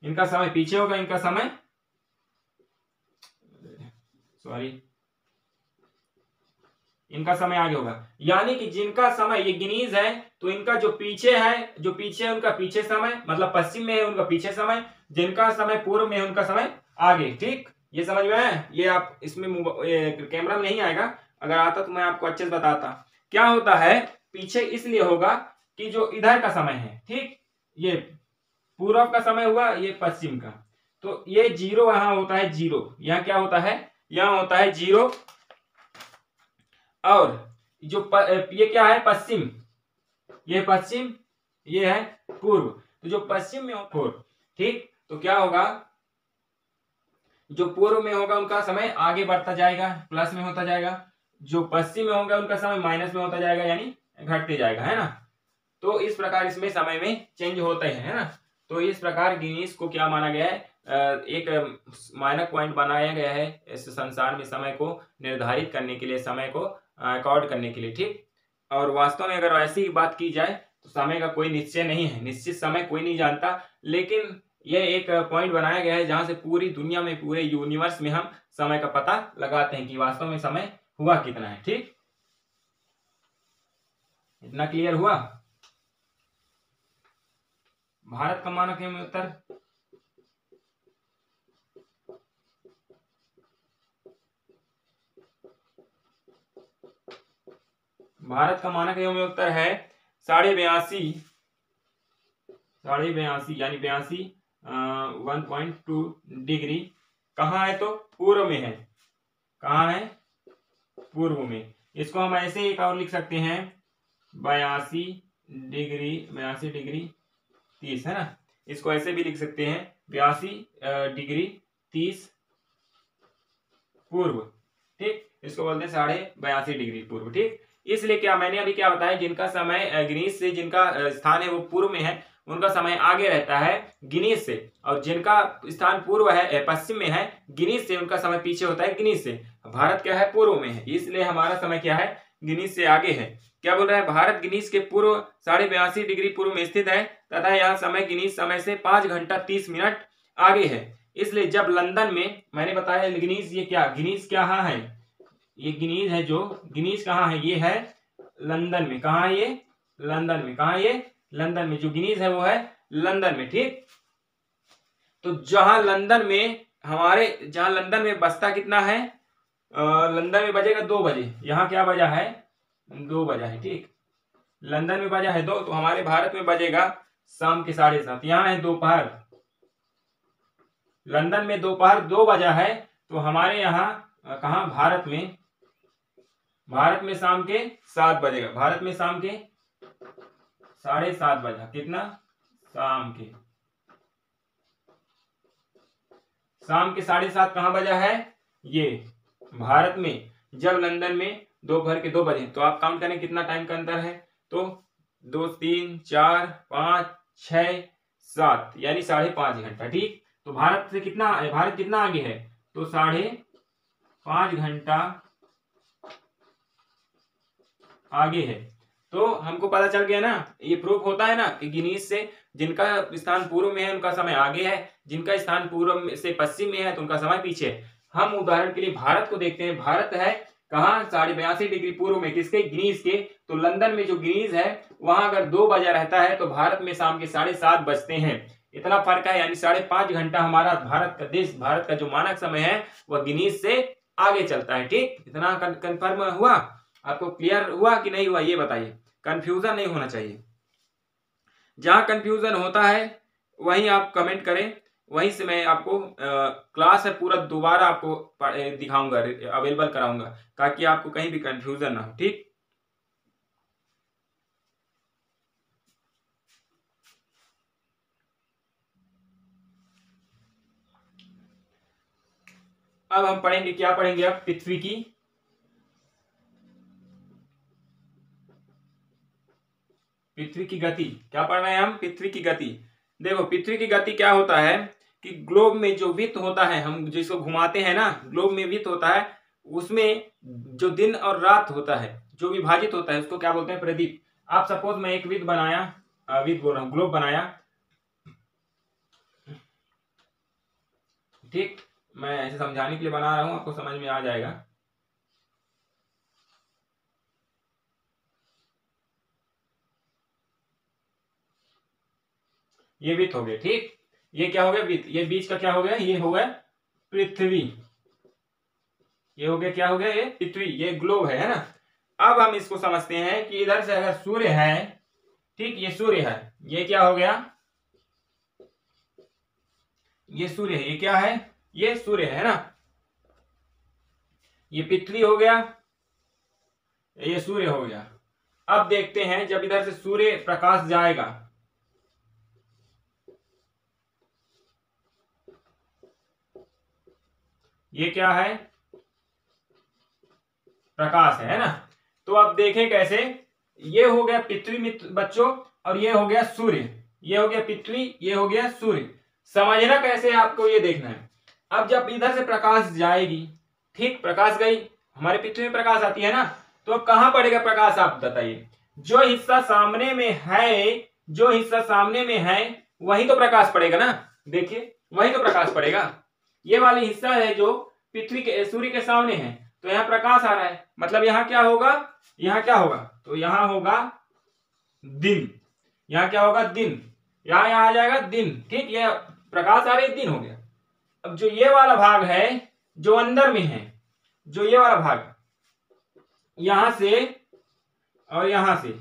इनका समय पीछे होगा, इनका समय इनका समय आगे होगा। यानी कि जिनका समय ये गिनीज है तो इनका जो पीछे है, उनका पीछे समय, मतलब पश्चिम में है उनका पीछे समय, जिनका समय पूर्व में है उनका समय आगे। ठीक, ये समझ में आया। ये आप इसमें कैमरा में नहीं आएगा, अगर आता तो मैं आपको अच्छे से बताता। क्या होता है, पीछे इसलिए होगा कि जो इधर का समय है, ठीक, ये पूर्व का समय हुआ, ये पश्चिम का, तो ये 0 यहां होता है, 0 यहाँ क्या होता है, यहाँ होता है 0। और जो ये क्या है, पश्चिम, ये पश्चिम, ये है पूर्व, तो जो पश्चिम में हो पूर्व। ठीक, तो क्या होगा, जो पूर्व में होगा उनका समय आगे बढ़ता जाएगा, प्लस में होता जाएगा, जो पश्चिम में होगा उनका समय माइनस में होता जाएगा, यानी घटते जाएगा, है ना। तो इस प्रकार इसमें समय में चेंज होते हैं, है ना। तो इस प्रकार गिनीज को क्या माना गया है, एक मानक पॉइंट बनाया गया है इस संसार में समय को निर्धारित करने के लिए, समय को अकॉर्ड करने के लिए। ठीक, और वास्तव में अगर ऐसी बात की जाए तो समय का कोई निश्चय नहीं है, निश्चित समय कोई नहीं जानता, लेकिन यह एक पॉइंट बनाया गया है जहां से पूरी दुनिया में, पूरे यूनिवर्स में हम समय का पता लगाते हैं कि वास्तव में समय हुआ कितना है। ठीक, इतना क्लियर हुआ। भारत का मानक एवं उत्तर, भारत का मानक एवं उत्तर है 82.5 यानी 1.2 डिग्री। कहाँ है, तो पूर्व में है। कहाँ है, पूर्व में। इसको हम ऐसे एक और लिख सकते हैं, 82 डिग्री 30, है ना। इसको ऐसे भी लिख सकते हैं, 82 डिग्री 30 पूर्व। ठीक, इसको बोलते हैं 82.5 डिग्री पूर्व। ठीक, इसलिए क्या मैंने अभी क्या बताया, जिनका समय गिनीज से जिनका स्थान है वो पूर्व में है उनका समय आगे रहता है गिनीज से, और जिनका स्थान पूर्व है पश्चिम में है गिनीज से उनका समय पीछे होता है गिनीज से। भारत क्या है, पूर्व में है, इसलिए हमारा समय क्या है, गिनीज से आगे है। क्या बोल रहा है, भारत गिनीज के पूर्व 82.5 डिग्री पूर्व में स्थित है तथा यह समय गिनीज समय से 5 घंटा 30 मिनट आगे है। इसलिए जब लंदन में, मैंने बताया गिनीज, ये क्या गिनीज कहाँ है, ये गिनीज है, जो गिनीज कहाँ है, ये है लंदन में। कहाँ है ये, लंदन में। कहाँ ये, लंदन में। जो गिनीज है वो है लंदन में। ठीक, तो जहां लंदन में बजता कितना है, लंदन में बजेगा 2 बजे। यहाँ क्या बजा है, 2 बजा है। ठीक, लंदन में बजा है 2, तो हमारे भारत में बजेगा शाम के 7:30। यहाँ है दोपहर, लंदन में दोपहर 2 बजा है, तो हमारे यहाँ कहा, भारत में शाम के 7 बजेगा। भारत में शाम के 7:30 बजा। कितना, शाम के 7:30 कहाँ बजा है, ये भारत में। जब लंदन में दोपहर के 2 बजे, तो आप काउंट करें कितना टाइम का अंतर है, तो 2 3 4 5 6 7 यानी 5.5 घंटा। ठीक, तो भारत कितना आगे है, तो 5.5 घंटा आगे है। तो हमको पता चल गया ना, ये प्रूफ होता है ना कि गिनीज से जिनका स्थान पूर्व में है उनका समय आगे है, जिनका स्थान पूर्व से पश्चिम में है तो उनका समय पीछे है। हम उदाहरण के लिए भारत को देखते हैं। भारत है कहाँ, 82.5 डिग्री पूर्व में, किसके, गिनीज के। तो लंदन में जो गिनीज है वहां अगर 2 बजा रहता है तो भारत में शाम के 7:30 बजते हैं। इतना फर्क है, यानी 5.5 घंटा हमारा भारत का जो मानक समय है वह गिनीज से आगे चलता है। ठीक, इतना कंफर्म हुआ, आपको क्लियर हुआ कि नहीं हुआ, ये बताइए। कंफ्यूजन नहीं होना चाहिए, जहां कंफ्यूजन होता है वहीं आप कमेंट करें, वहीं से मैं आपको क्लास है पूरा दोबारा आपको दिखाऊंगा, अवेलेबल कराऊंगा, ताकि आपको कहीं भी कंफ्यूजन ना हो। ठीक, अब हम पढ़ेंगे, क्या पढ़ेंगे, अब पृथ्वी की गति। क्या पढ़ रहे हैं हम, पृथ्वी की गति। देखो, पृथ्वी की गति क्या होता है कि ग्लोब में जो वृत्त होता है, हम जिसको घुमाते हैं ना, ग्लोब में वृत्त होता है, उसमें जो दिन और रात होता है, जो विभाजित होता है, उसको क्या बोलते हैं, प्रदीप। आप सपोज मैं एक वृत्त बनाया, वृत्त बोल रहा हूं, ग्लोब बनाया। ठीक, मैं ऐसे समझाने के लिए बना रहा हूं, आपको समझ में आ जाएगा। ये वृत्त हो गया। ठीक, ये क्या हो गया, वृत्त। ये बीच का क्या हो गया, ये हो गया पृथ्वी। ये हो गया, क्या हो गया, ये पृथ्वी, ये ग्लोब है ना। अब हम इसको समझते हैं कि इधर से अगर सूर्य है, ठीक, ये सूर्य है, ये क्या हो गया, ये सूर्य है, ये क्या है, ये सूर्य है ना। ये पृथ्वी हो गया, ये सूर्य हो गया। अब देखते हैं, जब इधर से सूर्य प्रकाश जाएगा, ये क्या है, प्रकाश है ना। तो अब देखें कैसे, ये हो गया पृथ्वी मित्र बच्चों, और ये हो गया सूर्य। ये हो गया पृथ्वी, ये हो गया सूर्य। समझना कैसे, आपको ये देखना है। अब जब इधर से प्रकाश जाएगी, ठीक, प्रकाश गई, हमारे पृथ्वी में प्रकाश आती है ना, तो अब कहां पड़ेगा प्रकाश, आप बताइए। जो हिस्सा सामने में है, जो हिस्सा सामने में है वही तो प्रकाश पड़ेगा ना। देखिए, वही तो प्रकाश पड़ेगा। ये वाला हिस्सा है जो पृथ्वी के, सूर्य के सामने है, तो यहाँ प्रकाश आ रहा है, मतलब यहाँ क्या होगा, यहाँ क्या होगा, तो यहाँ होगा दिन। यहाँ क्या होगा, दिन। यहाँ आ जाएगा दिन। ठीक, ये प्रकाश आ रही, दिन हो गया। अब जो ये वाला भाग है जो अंदर में है, जो ये वाला भाग यहां से और यहां से,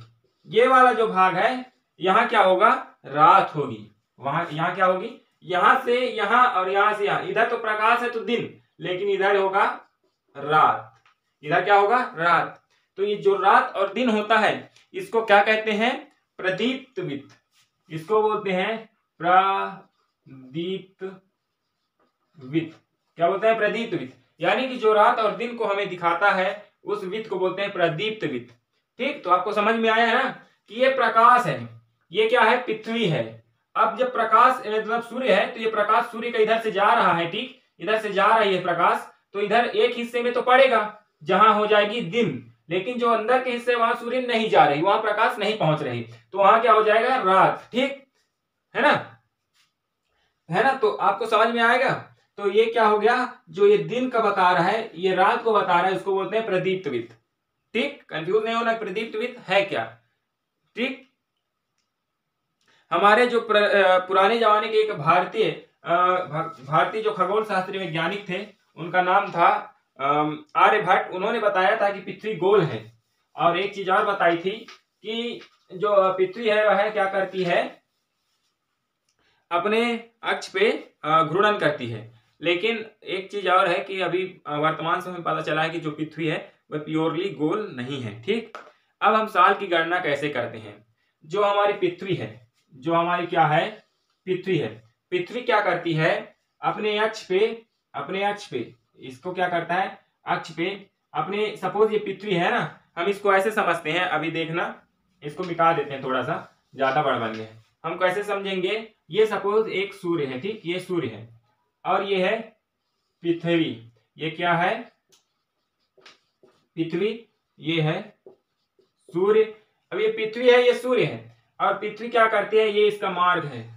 ये वाला जो भाग है, यहां क्या होगा, रात होगी। वहां, यहां क्या होगी, यहां से यहां और यहां से यहां। इधर तो प्रकाश है तो दिन, लेकिन इधर होगा रात। इधर क्या होगा, रात। तो ये जो रात और दिन होता है, इसको क्या कहते हैं, प्रदीप्त वृत्त। इसको बोलते हैं प्रदीप्त वृत्त। क्या बोलते हैं, प्रदीप्त वृत्त। यानी कि जो रात और दिन को हमें दिखाता है उस वृत्त को बोलते हैं प्रदीप्त वृत्त। ठीक, तो आपको समझ में आया है ना कि ये प्रकाश है, ये क्या है, पृथ्वी है। अब जब प्रकाश मतलब सूर्य है तो ये प्रकाश सूर्य का इधर से जा रहा है, ठीक, इधर से जा रही है प्रकाश, तो इधर एक हिस्से में तो पड़ेगा जहां हो जाएगी दिन, लेकिन जो अंदर के हिस्से वहां सूर्य नहीं जा रही, वहां प्रकाश नहीं पहुंच रही, तो वहां क्या हो जाएगा, रात। ठीक है ना, है ना, तो आपको समझ में आएगा। तो ये क्या हो गया, जो ये दिन का बता रहा है ये रात को बता रहा है, उसको बोलते हैं प्रदीप्त वृत्त। ठीक, कंफ्यूज नहीं होना, प्रदीप्त वृत्त है क्या। ठीक, हमारे जो पुराने जमाने के एक भारतीय जो खगोल शास्त्री वैज्ञानिक थे, उनका नाम था आर्यभट्ट। उन्होंने बताया था कि पृथ्वी गोल है, और एक चीज और बताई थी कि जो पृथ्वी है वह क्या करती है, अपने अक्ष पे घूर्णन करती है। लेकिन एक चीज और है कि अभी वर्तमान समय में पता चला है कि जो पृथ्वी है वह प्योरली गोल नहीं है। ठीक, अब हम साल की गणना कैसे करते हैं। जो हमारी पृथ्वी है, जो हमारी क्या है, पृथ्वी है, पृथ्वी क्या करती है, अपने अक्ष पे इसको क्या करता है, अक्ष पे अपने, सपोज ये पृथ्वी है ना, हम इसको ऐसे समझते हैं, अभी देखना, इसको मिटा देते हैं, थोड़ा सा ज्यादा बड़ा बन गया। हम कैसे समझेंगे, ये सपोज एक सूर्य है, ठीक, ये सूर्य है, और ये है पृथ्वी, ये क्या है, पृथ्वी, ये है सूर्य। अब ये पृथ्वी है, ये सूर्य है, और पृथ्वी क्या करती है, ये इसका मार्ग है।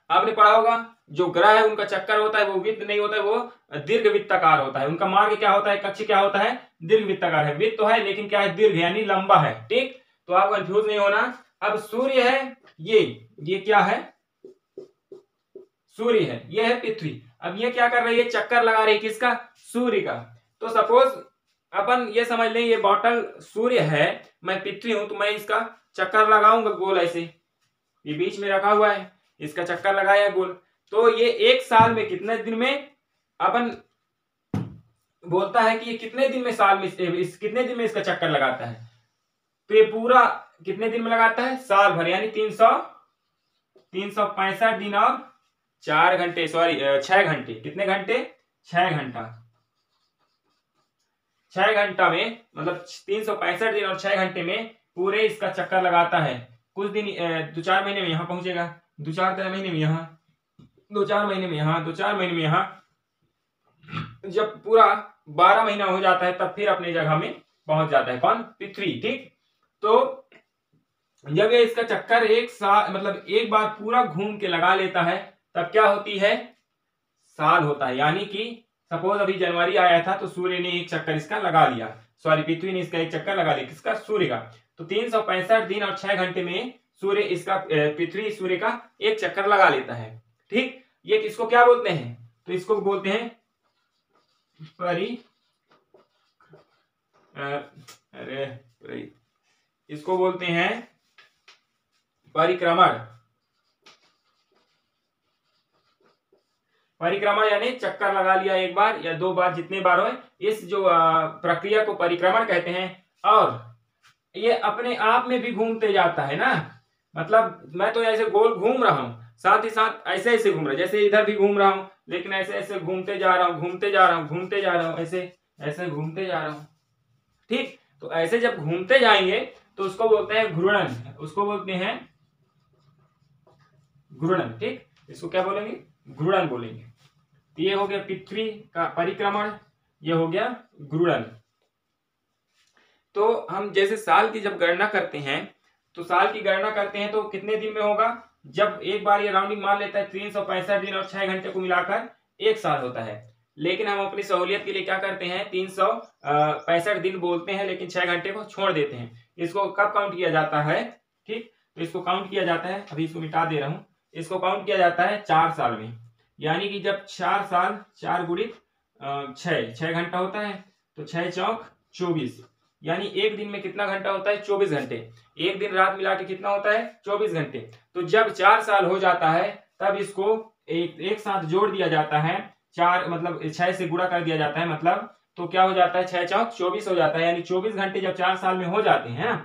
आपने पढ़ा होगा जो ग्रह है उनका चक्कर होता है वो वृत्त नहीं होता है, वो दीर्घ वृत्ताकार होता है। उनका मार्ग क्या होता है, कक्ष क्या होता है, दीर्घ वृत्ताकार है। वृत्त तो है लेकिन क्या है, दीर्घ यानी लंबा है। ठीक, तो आप कंफ्यूज नहीं होना। अब सूर्य है, ये क्या है, सूर्य है, ये है पृथ्वी। अब ये क्या कर रही है, चक्कर लगा रही है, किसका, सूर्य का। तो सपोज अपन ये समझ लें ये बॉटल सूर्य है, मैं पृथ्वी हूं, तो मैं इसका चक्कर लगाऊंगा गोल ऐसे, ये बीच में रखा हुआ है, इसका चक्कर लगाया गोल। तो ये एक साल में कितने दिन में, अपन बोलता है कि ये कितने दिन में, साल में कितने दिन में इसका चक्कर लगाता है, तो ये पूरा कितने दिन में लगाता है, साल भर, यानी 365 दिन और 4 घंटे, सॉरी 6 घंटे, कितने घंटे, 6 घंटा, 6 घंटा में, मतलब 365 दिन और 6 घंटे में पूरे इसका चक्कर लगाता है। कुछ दिन 2-4 महीने में यहां पहुंचेगा, 2-4 महीने में यहां, 2-4 महीने में यहां, 2-4 महीने में यहां, जब पूरा 12 महीना हो जाता है तब फिर अपनी जगह में पहुंच जाता है, कौन, पृथ्वी। ठीक, तो जब ये इसका चक्कर एक साल, मतलब एक बार पूरा घूम के लगा लेता है, तब क्या होती है, साल होता है। यानी कि सपोज अभी जनवरी आया था तो सूर्य ने एक चक्कर इसका लगा लिया, सॉरी पृथ्वी ने इसका एक चक्कर लगा लिया, किसका, सूर्य का। तो 365 दिन और 6 घंटे में सूर्य इसका, पृथ्वी सूर्य का एक चक्कर लगा लेता है। ठीक, ये किसको क्या बोलते हैं, तो इसको बोलते हैं इसको बोलते हैं परिक्रमण। परिक्रमण यानी चक्कर लगा लिया एक बार या 2 बार, जितने बार हो, इस जो प्रक्रिया को परिक्रमण कहते हैं। और ये अपने आप में भी घूमते जाता है ना, मतलब मैं तो ऐसे गोल घूम रहा हूं, साथ ही साथ ऐसे ऐसे घूम रहा है, जैसे इधर भी घूम रहा हूं, लेकिन ऐसे ऐसे घूमते जा रहा हूं, घूमते जा रहा हूं, घूमते जा रहा हूं, ऐसे ऐसे घूमते जा रहा हूं। ठीक, तो ऐसे जब घूमते जाएंगे तो उसको बोलते हैं घूर्णन, उसको बोलते हैं घूर्णन। ठीक, इसको क्या बोलेंगे, घूर्णन बोलेंगे। ये हो गया पृथ्वी का परिक्रमण, ये हो गया घूर्णन। तो हम जैसे साल की जब गणना करते हैं, तो साल की गणना करते हैं तो कितने दिन में होगा, जब एक बार ये राउंडिंग मार लेता है 365 दिन और 6 घंटे को मिलाकर एक साल होता है। लेकिन हम अपनी सहूलियत के लिए क्या करते हैं, 365 दिन बोलते हैं लेकिन 6 घंटे को छोड़ देते हैं। इसको कब काउंट किया जाता है, ठीक, तो इसको काउंट किया जाता है, अभी इसको मिटा दे रहा हूं, इसको काउंट किया जाता है 4 साल में। यानी कि जब 4 साल, 4 गुणित 6 घंटा होता है, तो 6 चौक 24, यानी एक दिन में कितना घंटा होता है, 24 घंटे। एक दिन रात मिला के कितना होता है, 24 घंटे। तो जब 4 साल हो जाता है तब इसको एक साथ जोड़ दिया जाता है, 4 मतलब 6 से गुणा कर दिया जाता है, मतलब तो क्या हो जाता है, 6 चौक 24 हो जाता है। यानी 24 घंटे जब 4 साल में हो जाते हैं,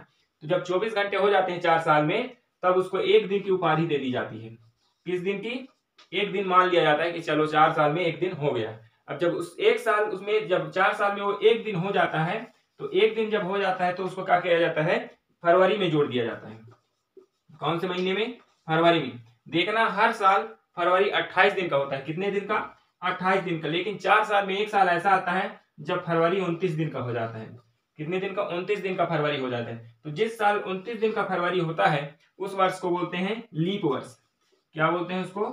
तो जब 24 घंटे हो जाते हैं 4 साल में, तब उसको एक दिन की उपाधि दे दी जाती है। किस दिन की? एक दिन मान लिया जाता है कि चलो 4 साल में एक दिन हो गया। अब जब उस एक साल उसमें जब 4 साल में वो एक दिन हो जाता है, तो एक दिन जब हो जाता है तो उसको क्या किया जाता है? फरवरी में जोड़ दिया जाता है। कौन से महीने में? फरवरी में। देखना हर साल फरवरी 28 दिन का होता है। कितने दिन का? 28 दिन का। लेकिन 4 साल में एक साल ऐसा आता है जब फरवरी 29 दिन का हो जाता है। कितने दिन का? 29 दिन का फरवरी हो जाता है। तो जिस साल 29 दिन का फरवरी होता है उस वर्ष को बोलते हैं लीप वर्ष। क्या बोलते हैं उसको?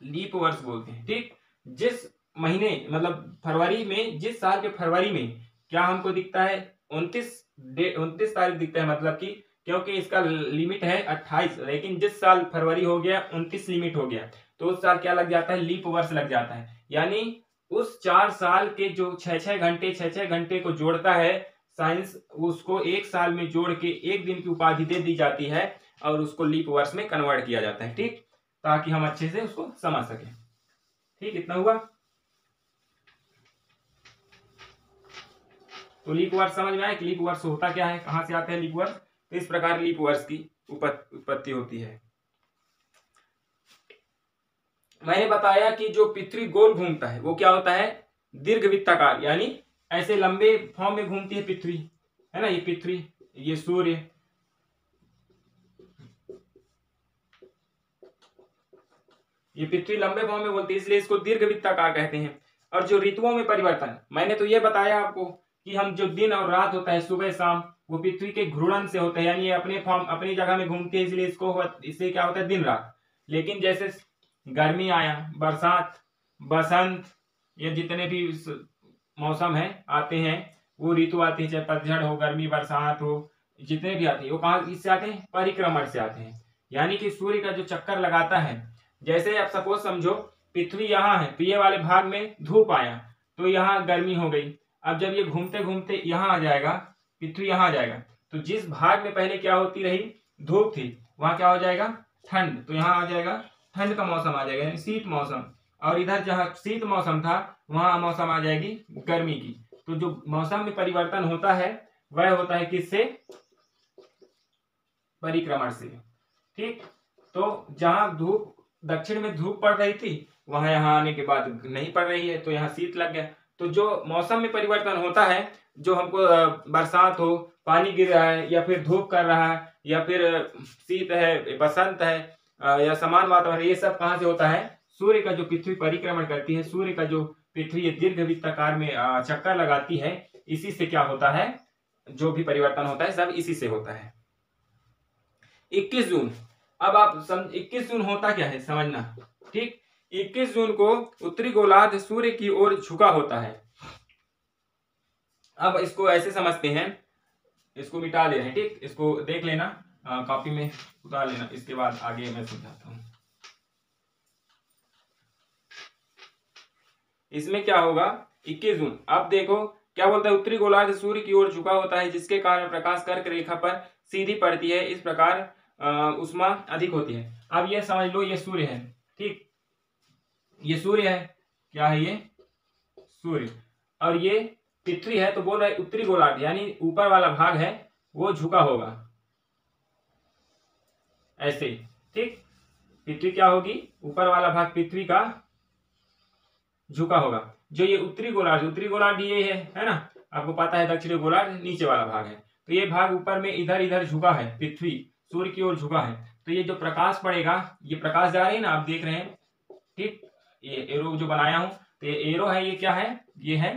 लीप वर्ष बोलते हैं। ठीक, जिस महीने मतलब फरवरी में, जिस साल के फरवरी में क्या हमको दिखता है? 29 तारीख दिखता है, मतलब कि क्योंकि इसका लिमिट है 28, लेकिन जिस साल फरवरी हो गया 29 लिमिट हो गया तो उस साल क्या लग जाता है? लीप वर्ष लग जाता है। यानी उस 4 साल के जो 6-6 घंटे को जोड़ता है साइंस, उसको एक साल में जोड़ के एक दिन की उपाधि दे दी जाती है और उसको लीप वर्ष में कन्वर्ट किया जाता है। ठीक, ताकि हम अच्छे से उसको समझ सकें। ठीक, इतना हुआ। तो लीप वर्ष समझ में आया कि लीप वर्ष होता क्या है, कहां से आता है लीप वर्ष? तो इस प्रकार लीप वर्ष की उत्पत्ति होती है। मैंने बताया कि जो पृथ्वी गोल घूमता है वो क्या होता है? दीर्घवृत्ताकार, यानी ऐसे लंबे फॉर्म में घूमती है पृथ्वी, है ना। ये पृथ्वी, ये सूर्य, ये पृथ्वी लंबे फॉर्म में बोलती है, इसलिए इसको दीर्घवृत्ताकार कहते हैं। और जो ऋतुओं में परिवर्तन, मैंने तो ये बताया आपको कि हम जो दिन और रात होता है, सुबह शाम, वो पृथ्वी के घूर्णन से होता है, यानी ये अपने फॉर्म अपनी जगह में घूमती है, इसलिए इससे क्या होता है? दिन रात। लेकिन जैसे गर्मी आया, बरसात, बसंत, ये जितने भी मौसम है आते हैं, वो ऋतु आती है, चाहे पतझड़ हो, गर्मी, बरसात हो, जितने भी आते हैं वो कहाँ इससे आते हैं? परिक्रमण से आते हैं। यानी कि सूर्य का जो चक्कर लगाता है, जैसे आप सपोज समझो पृथ्वी यहाँ है तो ये वाले भाग में धूप आया तो यहाँ गर्मी हो गई। अब जब ये घूमते घूमते यहाँ आ जाएगा, पृथ्वी यहाँ आ जाएगा, तो जिस भाग में पहले क्या होती रही? धूप थी, वहां क्या हो जाएगा? ठंड। तो यहाँ आ जाएगा ठंड का मौसम आ जाएगा, यानी शीत मौसम। और इधर जहाँ शीत मौसम था वहां मौसम आ जाएगी गर्मी की। तो जो मौसम में परिवर्तन होता है वह होता है किससे? परिक्रमण से। ठीक, तो जहां धूप दक्षिण में धूप पड़ रही थी वहां यहाँ आने के बाद नहीं पड़ रही है तो यहाँ शीत लग गया। तो जो मौसम में परिवर्तन होता है, जो हमको बरसात हो, पानी गिर रहा है, या फिर धूप कर रहा है, या फिर शीत है, बसंत है, या समान वातावरण, ये सब कहाँ से होता है? सूर्य का जो पृथ्वी परिक्रमण करती है, सूर्य का जो पृथ्वी दीर्घवृत्ताकार में चक्कर लगाती है, इसी से क्या होता है? जो भी परिवर्तन होता है सब इसी से होता है। 21 जून, अब आप 21 जून होता क्या है समझना। ठीक, 21 जून को उत्तरी गोलार्ध सूर्य की ओर झुका होता है। अब इसको ऐसे समझते हैं, इसको मिटा दे रहे हैं। ठीक, इसको देख लेना, कॉपी में उतार लेना, इसके बाद आगे मैं समझाता हूं। इसमें क्या होगा? 21 जून, अब देखो क्या बोलता है? उत्तरी गोलार्ध सूर्य की ओर झुका होता है जिसके कारण प्रकाश कर्क रेखा पर सीधी पड़ती है, इस प्रकार उष्मा अधिक होती है। अब ये समझ लो, ये सूर्य है। ठीक, ये सूर्य है, क्या है? ये सूर्य, और ये पृथ्वी है। तो बोल रहा है उत्तरी गोलार्ध, यानी ऊपर वाला भाग है वो झुका होगा ऐसे। ठीक, पृथ्वी क्या होगी? ऊपर वाला भाग पृथ्वी का झुका होगा। जो ये उत्तरी गोलार्ध ये है ना, आपको पता है दक्षिणी गोलार्ध नीचे वाला भाग है। तो ये भाग ऊपर में इधर इधर झुका है, पृथ्वी सूर्य की ओर झुका है। तो ये जो प्रकाश पड़ेगा, ये प्रकाश जा रही है ना, आप देख रहे हैं। ठीक, ये एरो जो बनाया हूं, तो ये एरो है, ये क्या है? ये है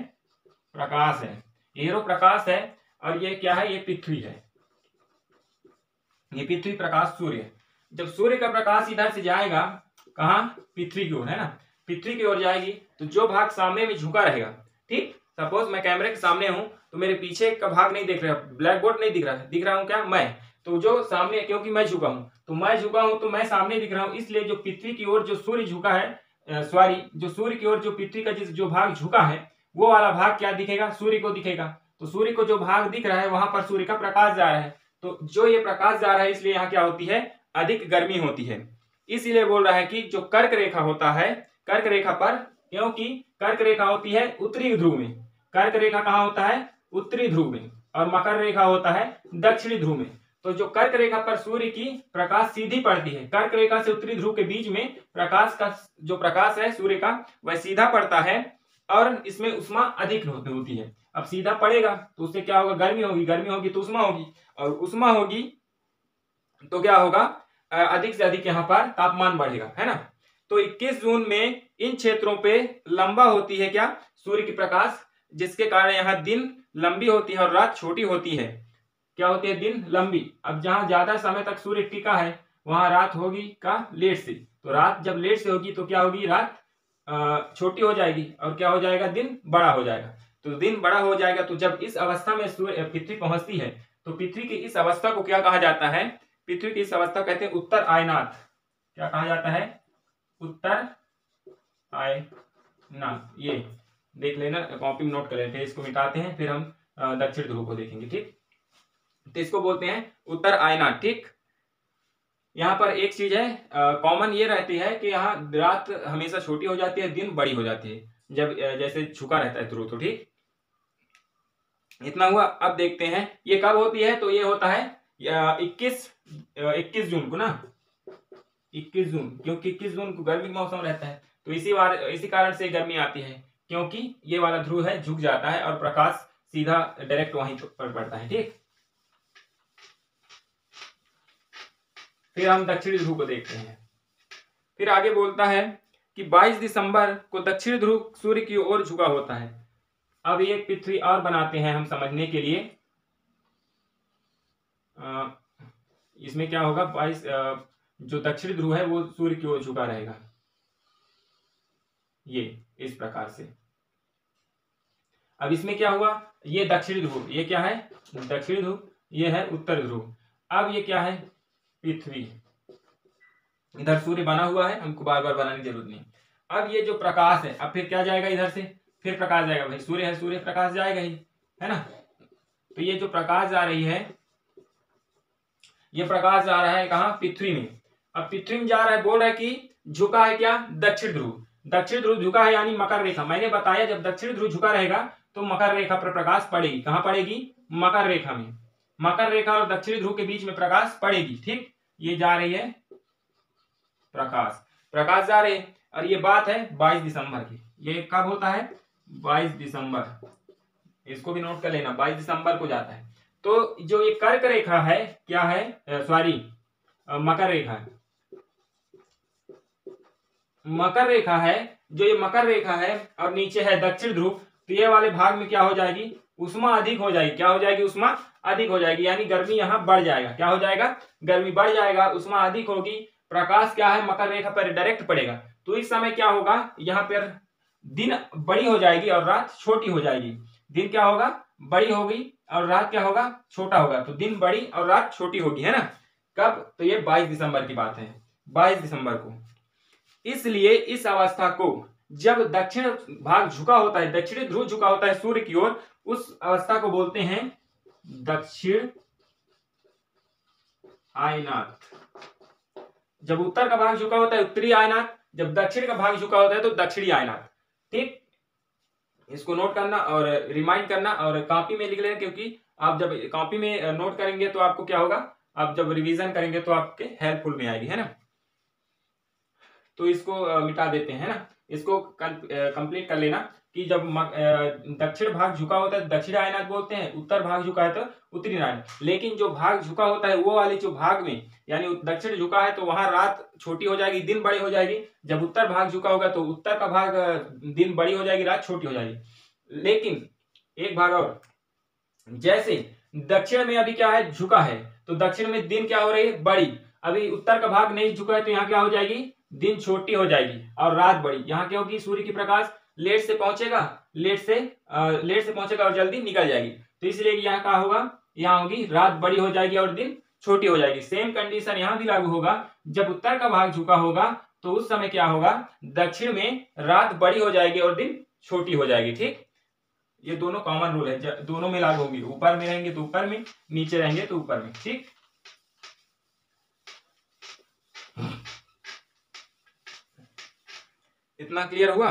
प्रकाश है, एरो प्रकाश है। और ये क्या है? ये पृथ्वी है, ये पृथ्वी, प्रकाश, सूर्य। जब सूर्य का प्रकाश इधर से जाएगा, कहाँ? पृथ्वी की ओर, है ना, पृथ्वी की ओर जाएगी, तो जो भाग सामने में झुका रहेगा। ठीक, सपोज मैं कैमरे के सामने हूं तो मेरे पीछे का भाग नहीं दिख रहा, ब्लैक बोर्ड नहीं दिख रहा, दिख रहा हूं क्या? मैं। तो जो सामने, क्योंकि मैं झुका हूं, तो मैं झुका हूं तो मैं सामने दिख रहा हूं, इसलिए जो पृथ्वी की ओर जो सूर्य झुका है, सॉरी, जो सूर्य की ओर जो पृथ्वी का जो भाग झुका है, वो वाला भाग क्या दिखेगा? सूर्य को दिखेगा। तो सूर्य को जो भाग दिख रहा है वहां पर सूर्य का प्रकाश जा रहा है। तो जो ये प्रकाश जा रहा है, इसलिए यहाँ क्या होती है? अधिक गर्मी होती है। इसीलिए बोल रहा है कि जो कर्क रेखा होता है, कर्क रेखा पर, क्योंकि कर्क रेखा होती है उत्तरी ध्रुव में, कर्क रेखा कहाँ होता है? उत्तरी ध्रुव में, और मकर रेखा होता है दक्षिणी ध्रुव में। तो जो कर्क रेखा पर सूर्य की प्रकाश सीधी पड़ती है, कर्क रेखा से उत्तरी ध्रुव के बीच में प्रकाश का जो प्रकाश है सूर्य का वह सीधा पड़ता है और इसमें उष्मा अधिक होती है। अब सीधा पड़ेगा तो उससे क्या होगा, गर्मी होगी, गर्मी होगी तो उष्मा होगी, और उष्मा होगी तो क्या होगा, अधिक से अधिक यहाँ पर तापमान बढ़ेगा, है ना। तो 21 जून में इन क्षेत्रों पे लंबा होती है क्या, सूर्य की प्रकाश, जिसके कारण यहाँ दिन लंबी होती है और रात छोटी होती है। क्या होती है, दिन लंबी। अब जहां ज्यादा समय तक सूर्य टिका है वहां रात होगी का लेट से, तो रात जब लेट से होगी तो क्या होगी, रात छोटी हो जाएगी और क्या हो जाएगा, दिन बड़ा हो जाएगा। तो दिन बड़ा हो जाएगा, तो जब इस अवस्था में सूर्य पृथ्वी पहुंचती है तो पृथ्वी की इस अवस्था को क्या कहा जाता है, पृथ्वी की इस अवस्था कहते हैं उत्तर आयनात। क्या कहा जाता है, उत्तर आयनात। ये देख लेना, कॉपी में नोट कर लेते हैं, इसको मिटाते हैं फिर हम दक्षिण ध्रुव को देखेंगे, ठीक। तो इसको बोलते हैं उत्तर आयनात, ठीक। यहाँ पर एक चीज है कॉमन ये रहती है कि यहाँ रात हमेशा छोटी हो जाती है, दिन बड़ी हो जाती है, जब जैसे झुका रहता है ध्रुव, तो ठीक। इतना हुआ। अब देखते हैं ये कब होती है, तो ये होता है 21 जून को ना, 21 जून, क्योंकि 21 जून को गर्मी का मौसम रहता है, तो इसी कारण से गर्मी आती है, क्योंकि ये वाला ध्रुव है झुक जाता है और प्रकाश सीधा डायरेक्ट वहीं पर पड़ता है, ठीक। फिर हम दक्षिणी ध्रुव को देखते हैं। फिर आगे बोलता है कि 22 दिसंबर को दक्षिण ध्रुव सूर्य की ओर झुका होता है। अब ये पृथ्वी और बनाते हैं हम समझने के लिए। इसमें क्या होगा, 22 जो दक्षिण ध्रुव है वो सूर्य की ओर झुका रहेगा, ये इस प्रकार से। अब इसमें क्या हुआ, ये दक्षिणी ध्रुव, ये क्या है, दक्षिणी ध्रुव, ये है उत्तर ध्रुव। अब ये क्या है, पृथ्वी, इधर सूर्य बना हुआ है, हमको बार बार बनाने की जरूरत नहीं। अब ये जो प्रकाश है, अब फिर क्या जाएगा, इधर से फिर प्रकाश जाएगा, भाई सूर्य है, सूर्य प्रकाश जाएगा ही, है ना। तो ये जो प्रकाश जा रही है, ये प्रकाश जा रहा है कहाँ, पृथ्वी में। अब पृथ्वी में जा रहा है, बोल रहा है कि झुका है क्या, दक्षिण ध्रुव, दक्षिण ध्रुव झुका है यानी मकर रेखा। मैंने बताया जब दक्षिण ध्रुव झुका रहेगा तो मकर रेखा पर प्रकाश पड़ेगी। कहाँ पड़ेगी, मकर रेखा में, मकर रेखा और दक्षिणी ध्रुव के बीच में प्रकाश पड़ेगी, ठीक। ये जा रही है प्रकाश जा रहे हैं, और ये बात है 22 दिसंबर की। ये कब होता है, 22 दिसंबर, इसको भी नोट कर लेना, 22 दिसंबर को जाता है। तो जो ये कर्क रेखा है, क्या है, सॉरी मकर रेखा है, मकर रेखा है, जो ये मकर रेखा है और नीचे है दक्षिण ध्रुव, तो ये वाले भाग में क्या हो जाएगी, उष्मा अधिक हो जाएगी। क्या हो जाएगी, उष्मा अधिक हो जाएगी, यानी गर्मी यहाँ बढ़ जाएगा। क्या हो जाएगा, गर्मी बढ़ जाएगा, उष्मा अधिक होगी, प्रकाश क्या है, मकर रेखा पर डायरेक्ट पड़ेगा। तो इस समय क्या होगा, यहाँ पर दिन बड़ी हो जाएगी और रात छोटी हो जाएगी। दिन क्या होगा, बड़ी होगी और रात क्या होगा, छोटा होगा। तो दिन बड़ी और रात छोटी होगी, है ना। कब, तो ये 22 दिसंबर की बात है, 22 दिसंबर को। इसलिए इस अवस्था को जब दक्षिण भाग झुका होता है, दक्षिणी ध्रुव झुका होता है सूर्य की ओर, उस अवस्था को बोलते हैं दक्षिण आयनात। जब उत्तर का भाग झुका होता है उत्तरी आयनात, जब दक्षिण का भाग झुका होता है तो दक्षिणी आयनात, ठीक। इसको नोट करना और रिमाइंड करना और कॉपी में लिख लेना, क्योंकि आप जब कॉपी में नोट करेंगे तो आपको क्या होगा, आप जब रिवीजन करेंगे तो आपके हेल्पफुल में आएगी, है ना। तो इसको मिटा देते हैं ना, इसको कंप्लीट कर लेना कि जब दक्षिण भाग झुका होता है दक्षिण आयनात बोलते हैं, उत्तर भाग झुका है तो उत्तरी आयनात। लेकिन जो भाग झुका होता है वो वाले जो भाग में, यानी दक्षिण झुका है तो वहां रात छोटी हो जाएगी, दिन बड़ी हो जाएगी। जब उत्तर भाग झुका होगा तो उत्तर का भाग दिन बड़ी हो जाएगी, रात छोटी हो जाएगी। लेकिन एक भाग और, जैसे दक्षिण में अभी क्या है, झुका है, तो दक्षिण में दिन क्या हो रही है, बड़ी। अभी उत्तर का भाग नहीं झुका है तो यहाँ क्या हो जाएगी, दिन छोटी हो जाएगी और रात बड़ी। यहाँ क्या होगी, सूर्य की प्रकाश लेट से पहुंचेगा, लेट से पहुंचेगा और जल्दी निकल जाएगी। तो इसलिए यहाँ क्या होगा, यहाँ होगी रात बड़ी हो जाएगी और दिन छोटी हो जाएगी। सेम कंडीशन यहाँ भी लागू होगा। जब उत्तर का भाग झुका होगा तो उस समय क्या होगा, दक्षिण में रात बड़ी हो जाएगी और दिन छोटी हो जाएगी, ठीक। ये दोनों कॉमन रूल है, दोनों में लागू होंगे। ऊपर में रहेंगे तो ऊपर में, नीचे रहेंगे तो ऊपर में, ठीक। इतना क्लियर हुआ।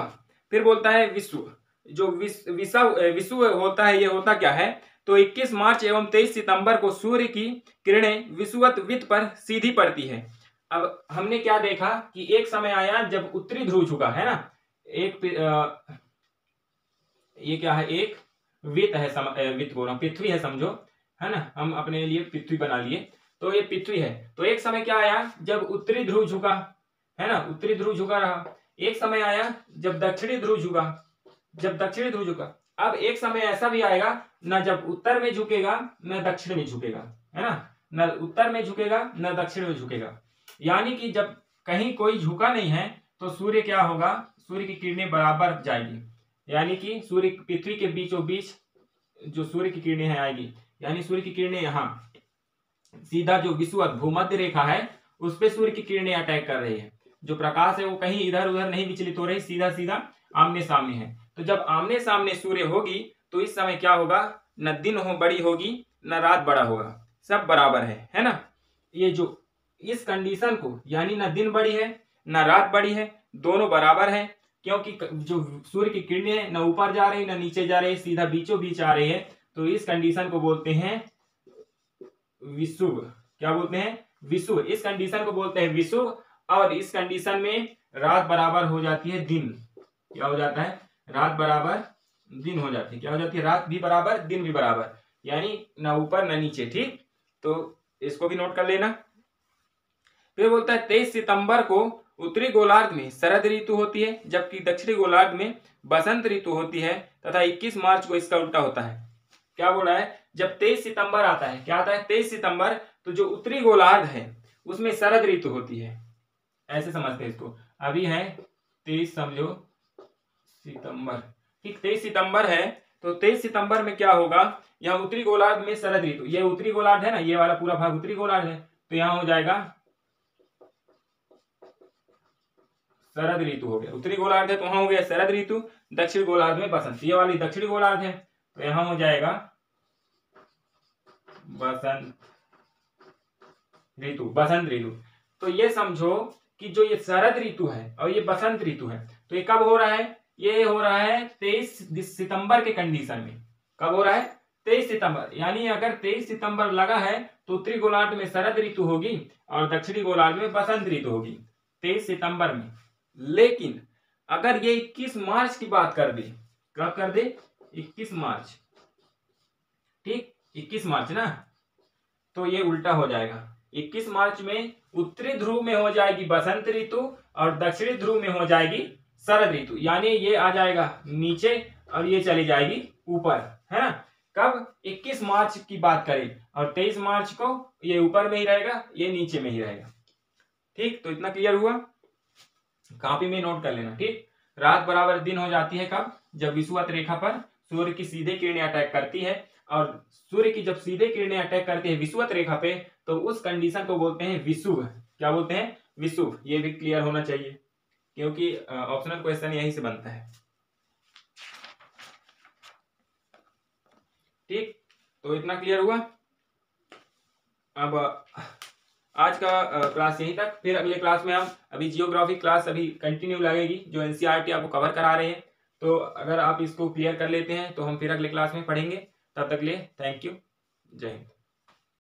फिर बोलता है विश्व, जो विश्व होता है, ये होता क्या है, तो 21 मार्च एवं 23 सितंबर को सूर्य की किरणें विषुवत वृत्त पर सीधी पड़ती है। अब हमने क्या देखा कि एक समय आया जब उत्तरी ध्रुव झुका, है ना। ये क्या है, एक वृत्त है, वृत्त बोल रहा हूं, पृथ्वी है समझो, है ना। हम अपने लिए पृथ्वी बना लिए, तो ये पृथ्वी है। तो एक समय क्या आया जब उत्तरी ध्रुव झुका, है ना, उत्तरी ध्रुव झुका रहा। एक समय आया जब दक्षिणी ध्रुव झुका, जब दक्षिणी ध्रुव झुका। अब एक समय ऐसा भी आएगा न जब उत्तर में झुकेगा न दक्षिण में झुकेगा, है ना, न उत्तर में झुकेगा न दक्षिण में झुकेगा। यानी कि जब कहीं कोई झुका नहीं है तो सूर्य क्या होगा, सूर्य की किरणें बराबर जाएगी, यानी कि सूर्य पृथ्वी के बीचों बीच जो सूर्य की किरणें हैं आएगी, यानी सूर्य की किरणें यहाँ सीधा जो विषुवत भूमध्य रेखा है उस पे सूर्य की किरणें अटैक कर रही है। जो प्रकाश है वो कहीं इधर उधर नहीं विचलित हो रही, सीधा सीधा आमने सामने है। तो जब आमने सामने सूर्य होगी तो इस समय क्या होगा, न दिन हो बड़ी होगी न रात बड़ा होगा, सब बराबर है ना। ये जो इस कंडीशन को, यानी न दिन बड़ी है न रात बड़ी है, दोनों बराबर है, क्योंकि जो सूर्य की किरणें न ऊपर जा रही न नीचे जा रही, सीधा बीचों बीच आ रही है। तो इस कंडीशन को बोलते हैं विषुव। क्या बोलते हैं, विषुव। इस कंडीशन को बोलते हैं विषुव। और इस कंडीशन में रात बराबर हो जाती है दिन। क्या हो जाता है, रात बराबर दिन हो जाती है। क्या हो जाती है, रात भी बराबर दिन भी बराबर, यानी न ऊपर न नीचे। ठीक, तो इसको भी नोट कर लेना। फिर बोलता है 23 सितंबर को उत्तरी गोलार्ध में शरद ऋतु होती है, जबकि दक्षिणी गोलार्ध में बसंत ऋतु होती है, तथा 21 मार्च को इसका उल्टा होता है। क्या बोल रहा है, जब 23 सितंबर आता है, क्या आता है 23 सितंबर, तो जो उत्तरी गोलार्ध है उसमें शरद ऋतु होती है, ऐसे समझते हैं इसको। अभी है 23 समझो सितंबर, ठीक, 23 सितंबर है, तो 23 सितंबर में क्या होगा, यहाँ उत्तरी गोलार्ध में शरद ऋतु, ये उत्तरी गोलार्ध है ना, ये वाला पूरा भाग उत्तरी गोलार्ध है, तो यहाँ हो जाएगा शरद ऋतु हो गया। उत्तरी गोलार्ध है तो वहां हो गया शरद ऋतु, दक्षिण गोलार्ध में बसंत। ये वाली दक्षिणी गोलार्ध है तो यहां हो जाएगा बसंत ऋतु, बसंत ऋतु। तो ये समझो कि जो ये शरद ऋतु है और ये बसंत ऋतु है, तो ये कब हो रहा है, ये हो रहा है 23 सितंबर के कंडीशन में। कब हो रहा है, 23 सितंबर। यानी अगर 23 सितंबर लगा है तो उत्तरी गोलार्ध में शरद ऋतु होगी और दक्षिणी गोलार्ध में बसंत ऋतु होगी 23 सितंबर में। लेकिन अगर ये 21 मार्च की बात कर दे, कब कर दे, 21 मार्च, ठीक, 21 मार्च ना, तो ये उल्टा हो जाएगा। 21 मार्च में उत्तरी ध्रुव में हो जाएगी बसंत ऋतु और दक्षिणी ध्रुव में हो जाएगी शरद ऋतु, यानी ये आ जाएगा नीचे और ये चली जाएगी ऊपर, है ना। कब, 21 मार्च की बात करें, और 23 मार्च को ये ऊपर में ही रहेगा, ये नीचे में ही रहेगा। ठीक, तो इतना क्लियर हुआ, कॉपी में नोट कर लेना। ठीक, रात बराबर दिन हो जाती है कब, जब विषुवत रेखा पर सूर्य की सीधे किरणें अटैक करती है, और सूर्य की जब सीधे किरणें अटैक करती है विषुवत रेखा पे, तो उस कंडीशन को बोलते हैं विषुव। क्या बोलते हैं, विषुव। ये भी क्लियर होना चाहिए क्योंकि ऑप्शनल क्वेश्चन यहीं से बनता है। ठीक, तो इतना क्लियर हुआ। अब आज का क्लास यहीं तक, फिर अगले क्लास में हम अभी जियोग्राफी क्लास अभी कंटिन्यू लगेगी, जो एनसीईआरटी आपको कवर करा रहे हैं। तो अगर आप इसको क्लियर कर लेते हैं तो हम फिर अगले क्लास में पढ़ेंगे। तब तक के लिए थैंक यू, जय हिंद।